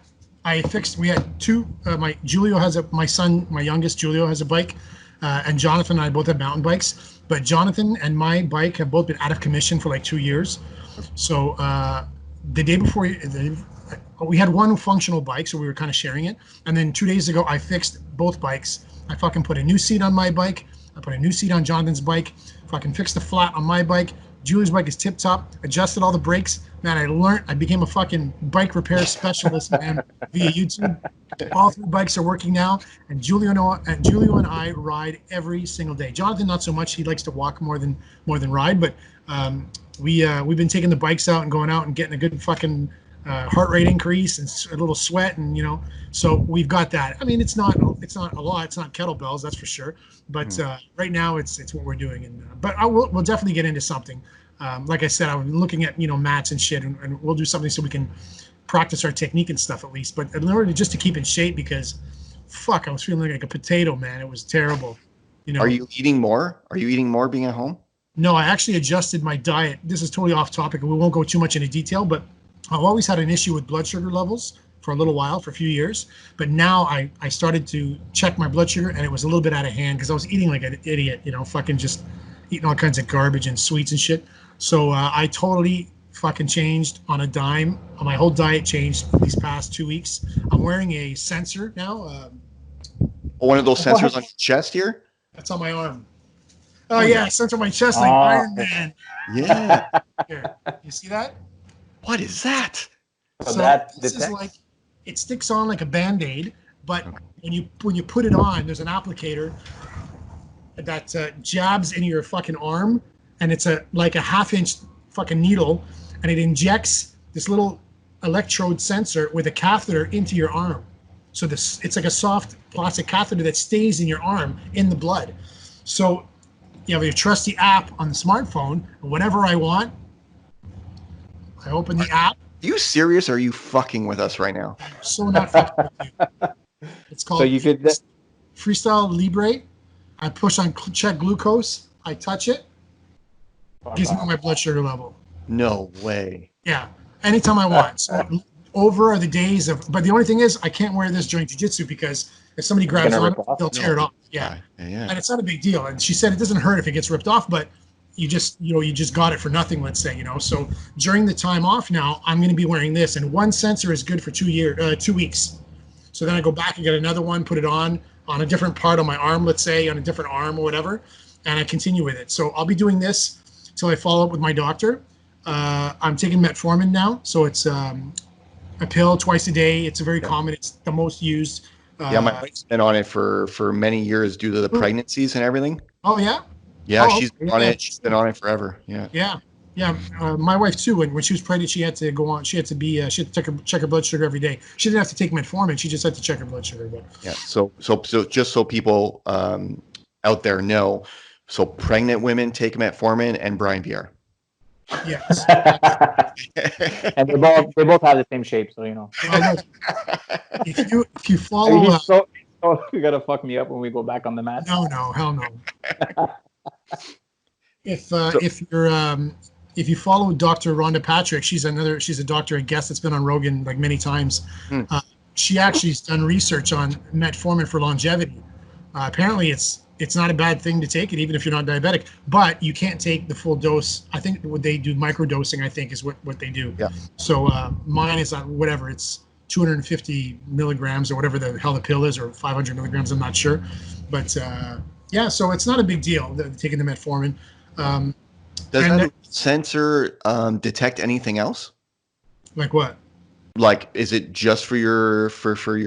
we had two. My youngest Julio has a bike. And Jonathan and I both have mountain bikes, but Jonathan and my bike have both been out of commission for like 2 years. So the day before, we had one functional bike, so we were kind of sharing it. And then 2 days ago, I fixed both bikes. I fucking put a new seat on my bike. I put a new seat on Jonathan's bike. Fucking fixed the flat on my bike. Julie's bike is tip top. Adjusted all the brakes. Man, I became a fucking bike repair specialist, man, via YouTube. All three bikes are working now, and Julio and I ride every single day. Jonathan, not so much. He likes to walk more than ride, but we've been taking the bikes out and going out and getting a good fucking heart rate increase and a little sweat, and so we've got that. I mean, it's not a lot. It's not kettlebells, that's for sure. But right now, it's what we're doing. And but we'll definitely get into something. Like I said, I'm looking at mats and shit, and we'll do something so we can practice our technique and stuff at least. But in order just to keep in shape, because I was feeling like a potato, man. It was terrible. Are you eating more? Are you eating more being at home? No, I actually adjusted my diet. This is totally off topic, and we won't go too much into detail, but I've always had an issue with blood sugar levels for a little while, for a few years. But now I started to check my blood sugar, and it was a little bit out of hand because I was eating like an idiot, fucking just eating all kinds of garbage and sweets and shit. So I totally fucking changed on a dime. My whole diet changed these past 2 weeks. I'm wearing a sensor now. One of those sensors on your chest here? That's on my arm. Oh yeah, sensor on my chest like Iron Man. Yeah. Here, you see that? What is that? So that this is like it sticks on like a Band-Aid, but when you put it on, there's an applicator that jabs in your fucking arm, and it's like a half-inch fucking needle, and it injects this little electrode sensor with a catheter into your arm. So it's like a soft plastic catheter that stays in your arm in the blood. So you have your trusty app on the smartphone, and whenever I want, I open the app. Are you serious, or are you fucking with us right now? So not fucking with you. It's called Freestyle Libre. I push on check glucose. I touch it. Gives me my blood sugar level. No way. Yeah. Anytime I want. So over are the days of, but the only thing is I can't wear this during jiu-jitsu because if somebody grabs on it, they'll tear it off. Yeah. And it's not a big deal. And she said it doesn't hurt if it gets ripped off, but you just got it for nothing, let's say, So during the time off now, I'm going to be wearing this, and one sensor is good for 2 weeks. So then I go back and get another one, put it on a different part of my arm, let's say, on a different arm or whatever, and I continue with it. So I'll be doing this till I follow up with my doctor. I'm taking metformin now, so it's a pill twice a day. It's a very common. It's the most used. My wife's been on it for many years due to the pregnancies and everything. Oh yeah. Yeah, she's been on it. She's been on it forever. Yeah. Yeah. My wife too. When she was pregnant, she had to go on. She had to check her blood sugar every day. She didn't have to take metformin. She just had to check her blood sugar. But yeah. So just so people out there know, so pregnant women take metformin and Brian Pierre. Yes. And they both have the same shape, so If you follow, you're gonna fuck me up when we go back on the mat. No, hell no. If you follow Dr. Rhonda Patrick, she's a doctor, a guest that's been on Rogan like many times. She actually has done research on metformin for longevity. Apparently, it's not a bad thing to take it, even if you're not diabetic. But you can't take the full dose. I think what they do, microdosing, I think is what they do. Yeah. So mine is whatever, it's 250 milligrams or whatever the hell the pill is, or 500 milligrams. I'm not sure, but yeah. So it's not a big deal taking the metformin. Does that sensor detect anything else? Like what? Like, is it just for your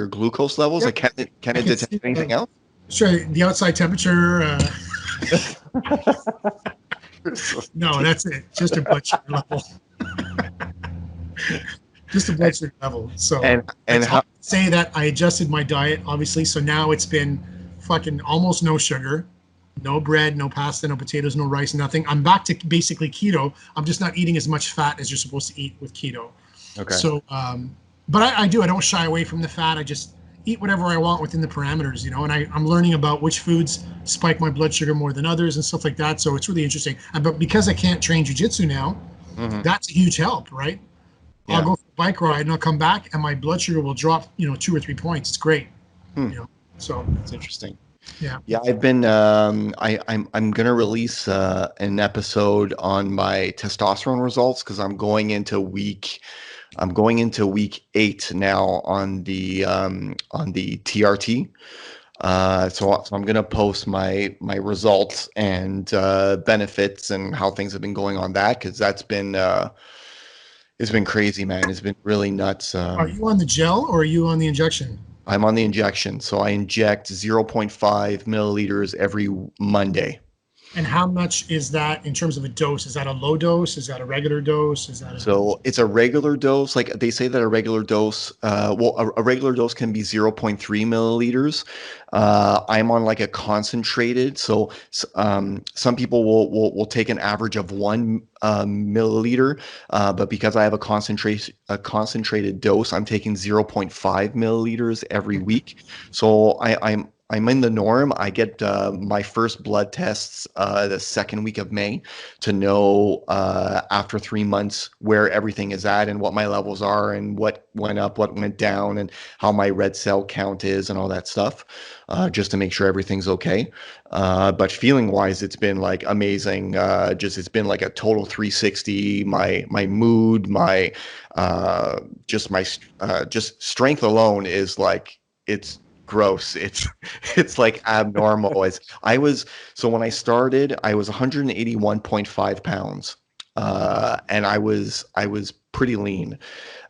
glucose levels? Like, can it detect anything else? Sure, the outside temperature. No, that's it. Just a blood sugar level. Just a blood sugar level. So, and how say that I adjusted my diet, obviously. So now it's been fucking almost no sugar, no bread, no pasta, no potatoes, no rice, nothing. I'm back to basically keto. I'm just not eating as much fat as you're supposed to eat with keto. Okay. So, but I don't shy away from the fat. I just eat whatever I want within the parameters, and I'm learning about which foods spike my blood sugar more than others and stuff like that. So it's really interesting. But because I can't train jiu-jitsu now, that's a huge help, right? Yeah. I'll go for a bike ride and I'll come back and my blood sugar will drop, 2 or 3 points. It's great. So it's interesting. Yeah. Yeah. I've been, I'm going to release an episode on my testosterone results, because I'm going into week 8 now on the TRT. So I'm going to post my results and benefits and how things have been going on that, because that's been it's been crazy, man. It's been really nuts. Are you on the gel or are you on the injection? I'm on the injection. So I inject 0.5 milliliters every Monday. And how much is that in terms of a dose? Is that a low dose? Is that a regular dose? So it's a regular dose. Like they say that a regular dose, a regular dose can be 0.3 milliliters. I'm on like a concentrated. So some people will take an average of 1 milliliter, but because I have a concentrated dose, I'm taking 0.5 milliliters every week. So I'm in the norm. I get my first blood tests the second week of May to know after 3 months where everything is at and what my levels are and what went up, what went down, and how my red cell count is and all that stuff, just to make sure everything's okay. But feeling wise, it's been like amazing. It's been like a total 360. My mood, my just strength alone is like, it's gross. It's like abnormal. So when I started, I was 181.5 pounds. and I was pretty lean.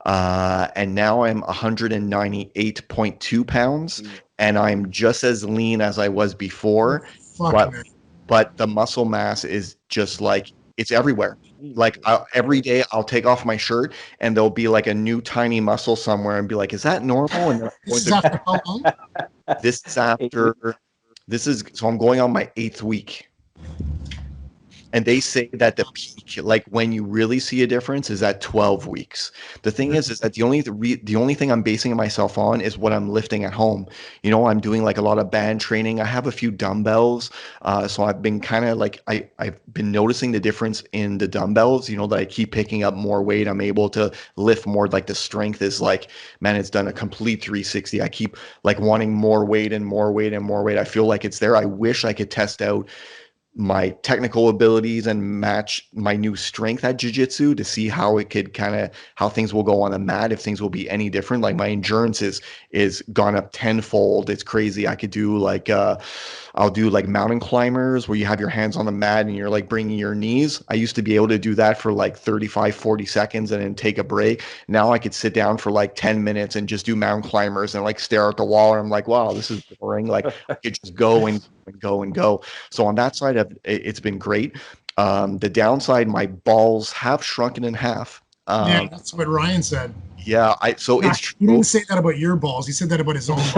And now I'm 198.2 pounds, and I'm just as lean as I was before, Fuck, but man. the muscle mass is just like it's everywhere. Like every day I'll take off my shirt and there'll be like a new tiny muscle somewhere and be like, is that normal? And then I'm This going is to, after how long? this is 8 weeks. so I'm going on my 8th week. And they say that the peak, like when you really see a difference, is at 12 weeks. The thing is that the only thing I'm basing myself on is what I'm lifting at home. I'm doing like a lot of band training. I have a few dumbbells, so I've been kind of like I've been noticing the difference in the dumbbells. That I keep picking up more weight. I'm able to lift more. Like the strength is like, man, it's done a complete 360. I keep like wanting more weight and more weight and more weight. I feel like it's there. I wish I could test out my technical abilities and match my new strength at jiu-jitsu to see how it could how things will go on the mat, if things will be any different. Like my endurance is gone up tenfold. It's crazy. I could do like I'll do like mountain climbers where you have your hands on the mat and you're like bringing your knees. I used to be able to do that for like 35 40 seconds and then take a break. Now I could sit down for like 10 minutes and just do mountain climbers and like stare at the wall, and I'm like, wow, this is boring. Like I could just go and go and go. So on that side of it's been great. The downside, my balls have shrunken in half. Yeah, that's what Ryan said. Yeah, so Nah, it's he true. didn't say that about your balls. He said that about his own balls.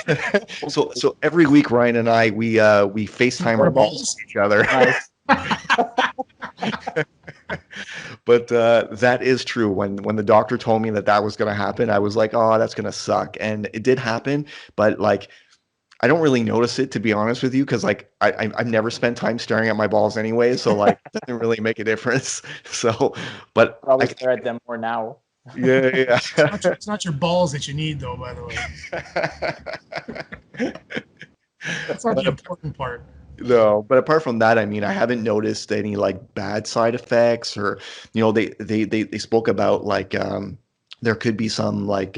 Yeah. So every week, Ryan and I we FaceTime our balls to each other. Nice. But that is true. When the doctor told me that was going to happen, I was like, oh, that's going to suck, and it did happen. But like, I don't really notice it, to be honest with you, because like I've never spent time staring at my balls anyway, so like it doesn't really make a difference. So, but Probably stare at them more now. yeah, yeah. It's not your balls that you need, though, by the way. That's not the important part. No, but apart from that, I mean, I haven't noticed any like bad side effects, or they spoke about like there could be some like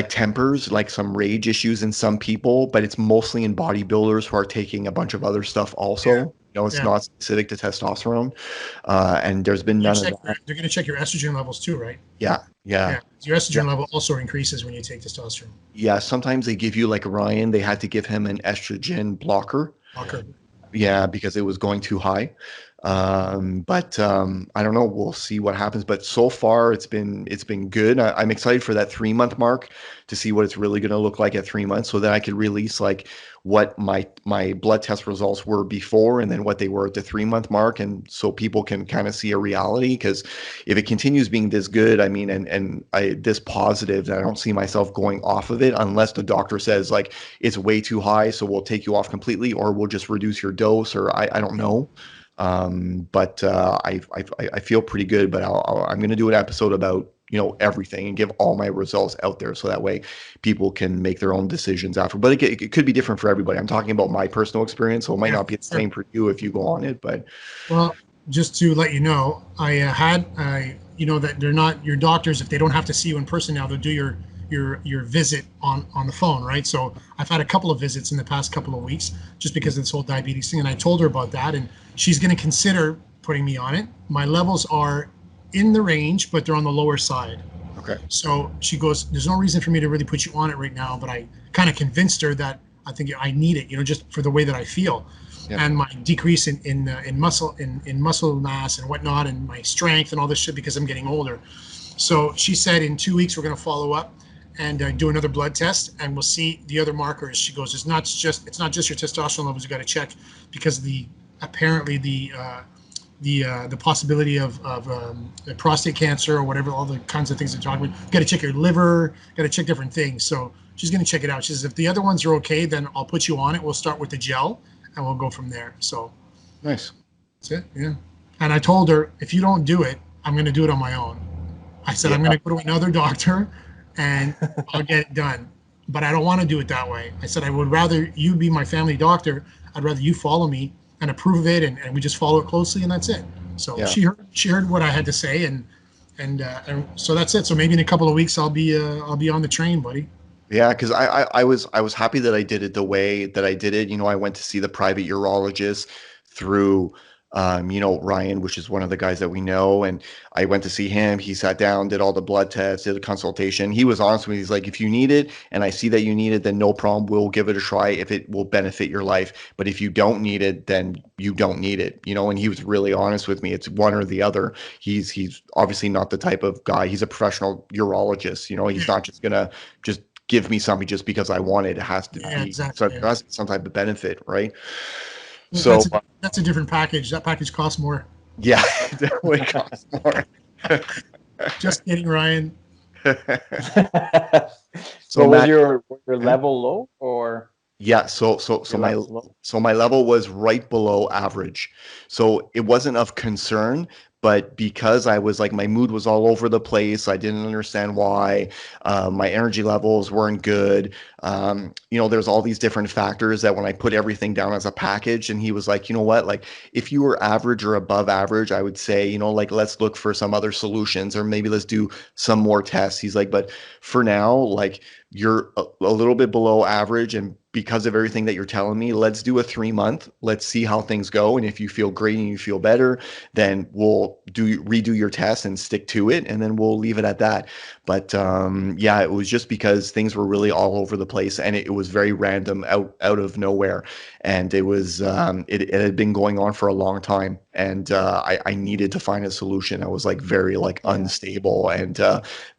tempers, like some rage issues in some people, but it's mostly in bodybuilders who are taking a bunch of other stuff also. Yeah. It's Yeah. not specific to testosterone. And there's been They're none of that. going to check your estrogen levels too, right? Yeah, yeah. Yeah. Your estrogen level also increases when you take testosterone. Yeah, sometimes they give you like Ryan, they had to give him an estrogen blocker. Okay. Yeah, because it was going too high. But I don't know. We'll see what happens. But so far, it's been good. I'm excited for that 3 month mark to see what it's really going to look like at 3 months, so that I could release like what my blood test results were before, and then what they were at the 3 month mark, and so people can kind of see a reality. Because if it continues being this good, I mean, and this positive, that I don't see myself going off of it unless the doctor says like it's way too high, so we'll take you off completely, or we'll just reduce your dose, or I don't know. But I feel pretty good. But I'm going to do an episode about everything and give all my results out there, so that way people can make their own decisions after. But it could be different for everybody. I'm talking about my personal experience, so it might not be the same for you if you go on it. But Well, just to let you know, that they're not your doctors. If they don't have to see you in person now, they'll do your visit on the phone, right? So I've had a couple of visits in the past couple of weeks just because of this whole diabetes thing, and I told her about that, and she's going to consider putting me on it. My levels are in the range, but they're on the lower side. okay, So she goes, there's no reason for me to really put you on it right now, but I kind of convinced her that I think I need it, just for the way that I feel. Yeah. And my decrease in muscle mass and whatnot, and my strength and all this shit, because I'm getting older. So she said in 2 weeks we're going to follow up and do another blood test, and we'll see the other markers. She goes, it's not just your testosterone levels you got to check, because apparently the possibility of prostate cancer or whatever, all the kinds of things they're talking about. Got to check your liver, got to check different things. So she's going to check it out. She says, if the other ones are okay, then I'll put you on it. We'll start with the gel and we'll go from there. So nice. that's it. Yeah. And I told her, if you don't do it, I'm going to do it on my own. I said, I'm going to go to another doctor and I'll get it done. But I don't want to do it that way. I said, I would rather you be my family doctor. I'd rather you follow me and approve of it, and we just follow it closely, and that's it. So Yeah. she heard what I had to say, and so that's it. So maybe in a couple of weeks I'll be on the train, buddy. Yeah, because I was happy that I did it the way that I did it. I went to see the private urologist through Ryan, which is one of the guys that we know. And I went to see him. He sat down, did all the blood tests, did a consultation. He was honest with me. He's like, if you need it and I see that you need it, then no problem. We'll give it a try if it will benefit your life. But if you don't need it, then you don't need it, and he was really honest with me. It's one or the other. He's obviously not the type of guy. He's a professional urologist. He's not just gonna just give me something just because I want it. It has to Yeah, be exactly. so there has to be some type of benefit, right? Well, So that's a different package. That package costs more. yeah, it definitely costs more. Just kidding, Ryan. So was Matt, your level low or yeah, so your my level low? my level was right below average. So it wasn't of concern, but because I was like my mood was all over the place, I didn't understand why. My energy levels weren't good. There's all these different factors that when I put everything down as a package, and he was like, you know what, like if you were average or above average, I would say, like let's look for some other solutions or maybe let's do some more tests. He's like, but for now, like you're a little bit below average, and because of everything that you're telling me, let's do a 3 month. Let's see how things go, and if you feel great and you feel better, then we'll redo your test and stick to it, and then we'll leave it at that. But yeah, it was just because things were really all over the place, and it was very random, out of nowhere, and it was it had been going on for a long time, and I needed to find a solution. I was like very like unstable, and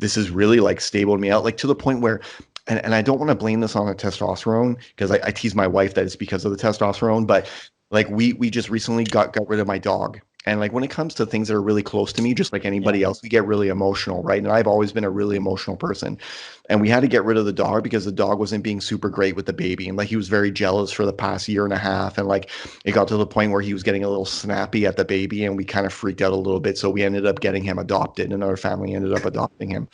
this has really like stabled me out, like to the point where and I don't want to blame this on the testosterone because I tease my wife that it's because of the testosterone, but like we just recently got rid of my dog. And like when it comes to things that are really close to me, just like anybody else, we get really emotional, right? And I've always been a really emotional person. And we had to get rid of the dog because the dog wasn't being super great with the baby. And like he was very jealous for the past year and a half. And like it got to the point where he was getting a little snappy at the baby, and we kind of freaked out a little bit. So we ended up getting him adopted, and our family ended up adopting him.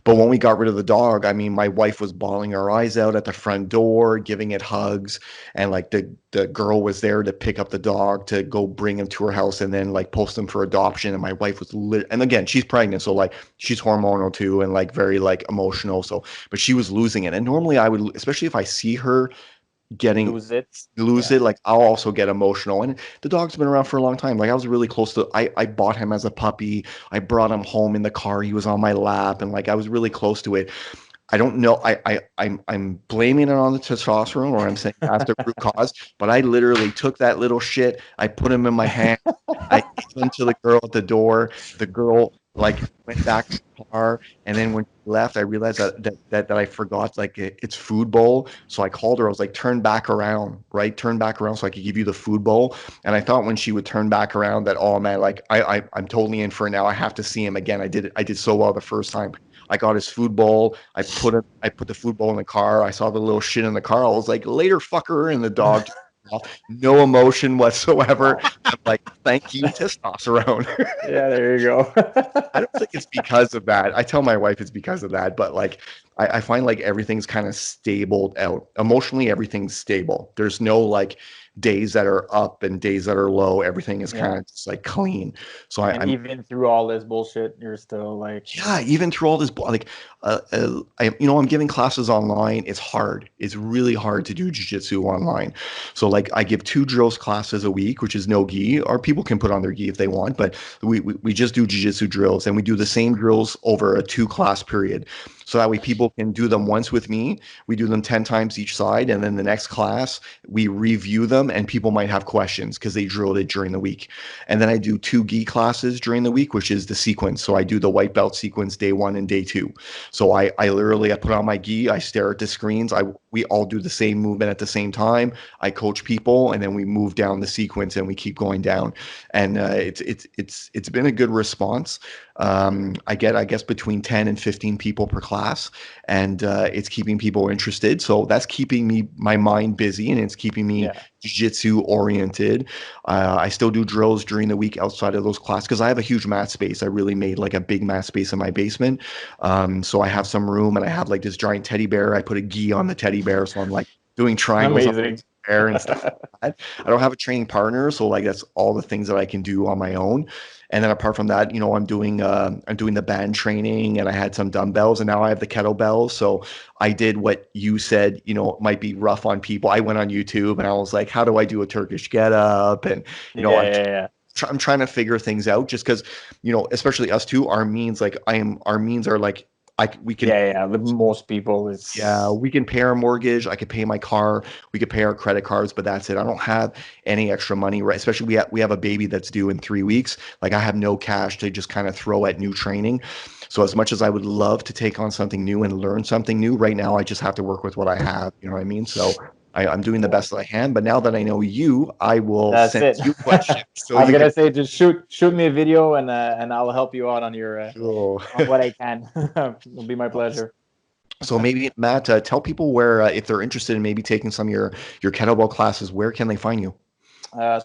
But when we got rid of the dog, I mean, my wife was bawling her eyes out at the front door, giving it hugs, and like the girl was there to pick up the dog to go bring him to her house and then like post him for adoption. And my wife was and again, she's pregnant, so like she's hormonal too, and like very like emotional. So, but she was losing it. And normally I would, especially if I see her getting lose it, like I'll also get emotional. And the dog's been around for a long time. Like I was really close to I bought him as a puppy. I brought him home in the car. He was on my lap, and like I was really close to it. I don't know. I'm blaming it on the testosterone, or I'm saying that's the root cause. But I literally took that little shit. I put him in my hand. I gave him to the girl at the door. The girl like went back to the car, and then when she left, I realized that I forgot like it's food bowl. So I called her. I was like, "Turn back around, right? Turn back around so I could give you the food bowl." And I thought when she would turn back around that, oh man, like I'm totally in for it now. I have to see him again. I did so well the first time. I got his food bowl. I put the food bowl in the car. I saw the little shit in the car. I was like, later, fucker. And the dog, no emotion whatsoever. I'm like, thank you, testosterone. Yeah, there you go. I don't think it's because of that. I tell my wife it's because of that, but like I find like everything's kind of stabled out. Emotionally, everything's stable. There's no like days that are up and days that are low. Everything is kind of just like clean. So I'm even through all this bullshit, you're still like even through all this like I'm giving classes online. It's hard. It's really hard to do jiu-jitsu online. So like I give 2 drills classes a week, which is no gi, or people can put on their gi if they want, but we just do jiu-jitsu drills, and we do the same drills over a 2 class period. So that way people can do them once with me. We do them 10 times each side, and then the next class we review them, and people might have questions because they drilled it during the week. And then I do 2 gi classes during the week, which is the sequence. So I do the white belt sequence day 1 and day 2. So I literally I put on my gi, I stare at the screens. We all do the same movement at the same time. I coach people, and then we move down the sequence and we keep going down. And it's been a good response. I get, I guess, between 10 and 15 people per class, and it's keeping people interested. So that's keeping my mind busy, and it's keeping me jiu-jitsu oriented. I still do drills during the week outside of those classes because I have a huge mat space. I really made like a big mat space in my basement. So I have some room, and I have like this giant teddy bear. I put a gi on the teddy bear, so I'm like doing triangles on the bear and stuff like that. I don't have a training partner, so like that's all the things that I can do on my own. And then apart from that, I'm doing the band training, and I had some dumbbells, and now I have the kettlebells. So I did what you said, might be rough on people. I went on YouTube and I was like, how do I do a Turkish get up? And I'm trying to figure things out just because, especially us two, our means are like, we can. Yeah. Most people, it's. Yeah, we can pay our mortgage. I could pay my car. We could pay our credit cards, but that's it. I don't have any extra money, right? Especially we have a baby that's due in 3 weeks. Like I have no cash to just kind of throw at new training. So as much as I would love to take on something new and learn something new, right now I just have to work with what I have. You know what I mean? So I'm doing the best that I can. But now that I know you, I will That's send it. you questions. So I'm you gonna can. say just shoot me a video and I'll help you out on your Oh. on what I can. It'll be my pleasure. So maybe Matt, tell people where if they're interested in maybe taking some of your kettlebell classes, where can they find you?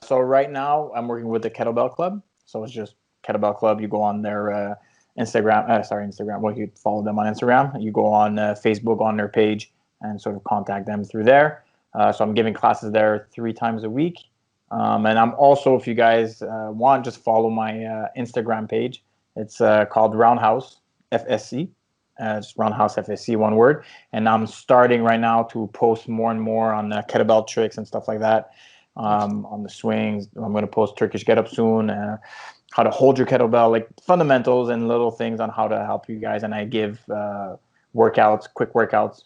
So right now I'm working with the Kettlebell Club. So it's just Kettlebell Club. You go on their Instagram. Well, you follow them on Instagram. You go on Facebook on their page and sort of contact them through there. So I'm giving classes there 3 times a week. And I'm also, if you guys want, just follow my Instagram page. It's called Roundhouse FSC. Just Roundhouse FSC, one word. And I'm starting right now to post more and more on kettlebell tricks and stuff like that. On the swings, I'm going to post Turkish get up soon. How to hold your kettlebell, like fundamentals and little things on how to help you guys. And I give quick workouts,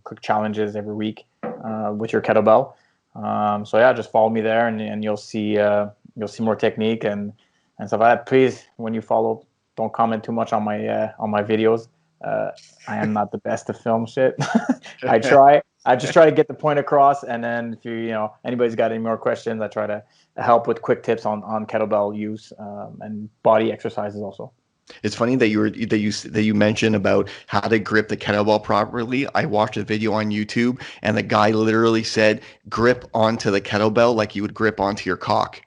quick challenges every week with your kettlebell. So yeah, just follow me there, and you'll see more technique and stuff like that. Please, when you follow, don't comment too much on my videos. I am not the best to film shit. I try. I just try to get the point across, and then if anybody's got any more questions, I try to help with quick tips on kettlebell use and body exercises also. It's funny that you mentioned about how to grip the kettlebell properly. I watched a video on YouTube, and the guy literally said, "Grip onto the kettlebell like you would grip onto your cock."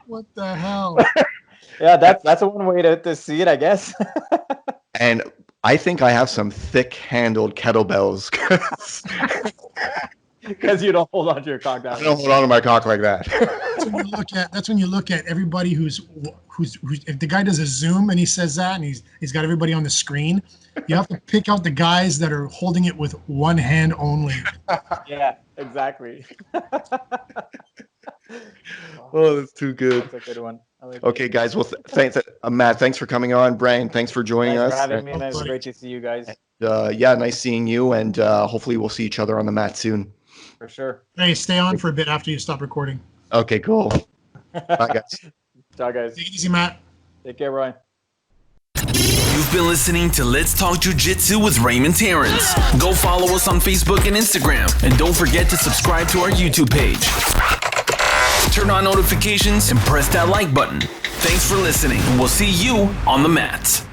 What the hell? Yeah, that's one way to see it, I guess. And I think I have some thick-handled kettlebells because you don't hold on to your cock that I way. don't hold on to my cock like that. That's when you look at everybody who's if the guy does a Zoom and he says that and he's got everybody on the screen, you have to pick out the guys that are holding it with one hand only. Yeah, exactly. Oh, that's too good. That's a good one. Okay, guys. Well, thanks, Matt. Thanks for coming on. Brian, thanks for joining Thanks us. for having me, man. It's great to see you guys. Yeah, nice seeing you, and hopefully we'll see each other on the mat soon. For sure. Hey, stay on for a bit after you stop recording. Okay, cool. Bye, guys. Ciao, guys. Take it easy, Matt. Take care, Ryan. You've been listening to Let's Talk Jiu-Jitsu with Raymond Terrence. Go follow us on Facebook and Instagram, and don't forget to subscribe to our YouTube page. Turn on notifications and press that like button. Thanks for listening, and we'll see you on the mat.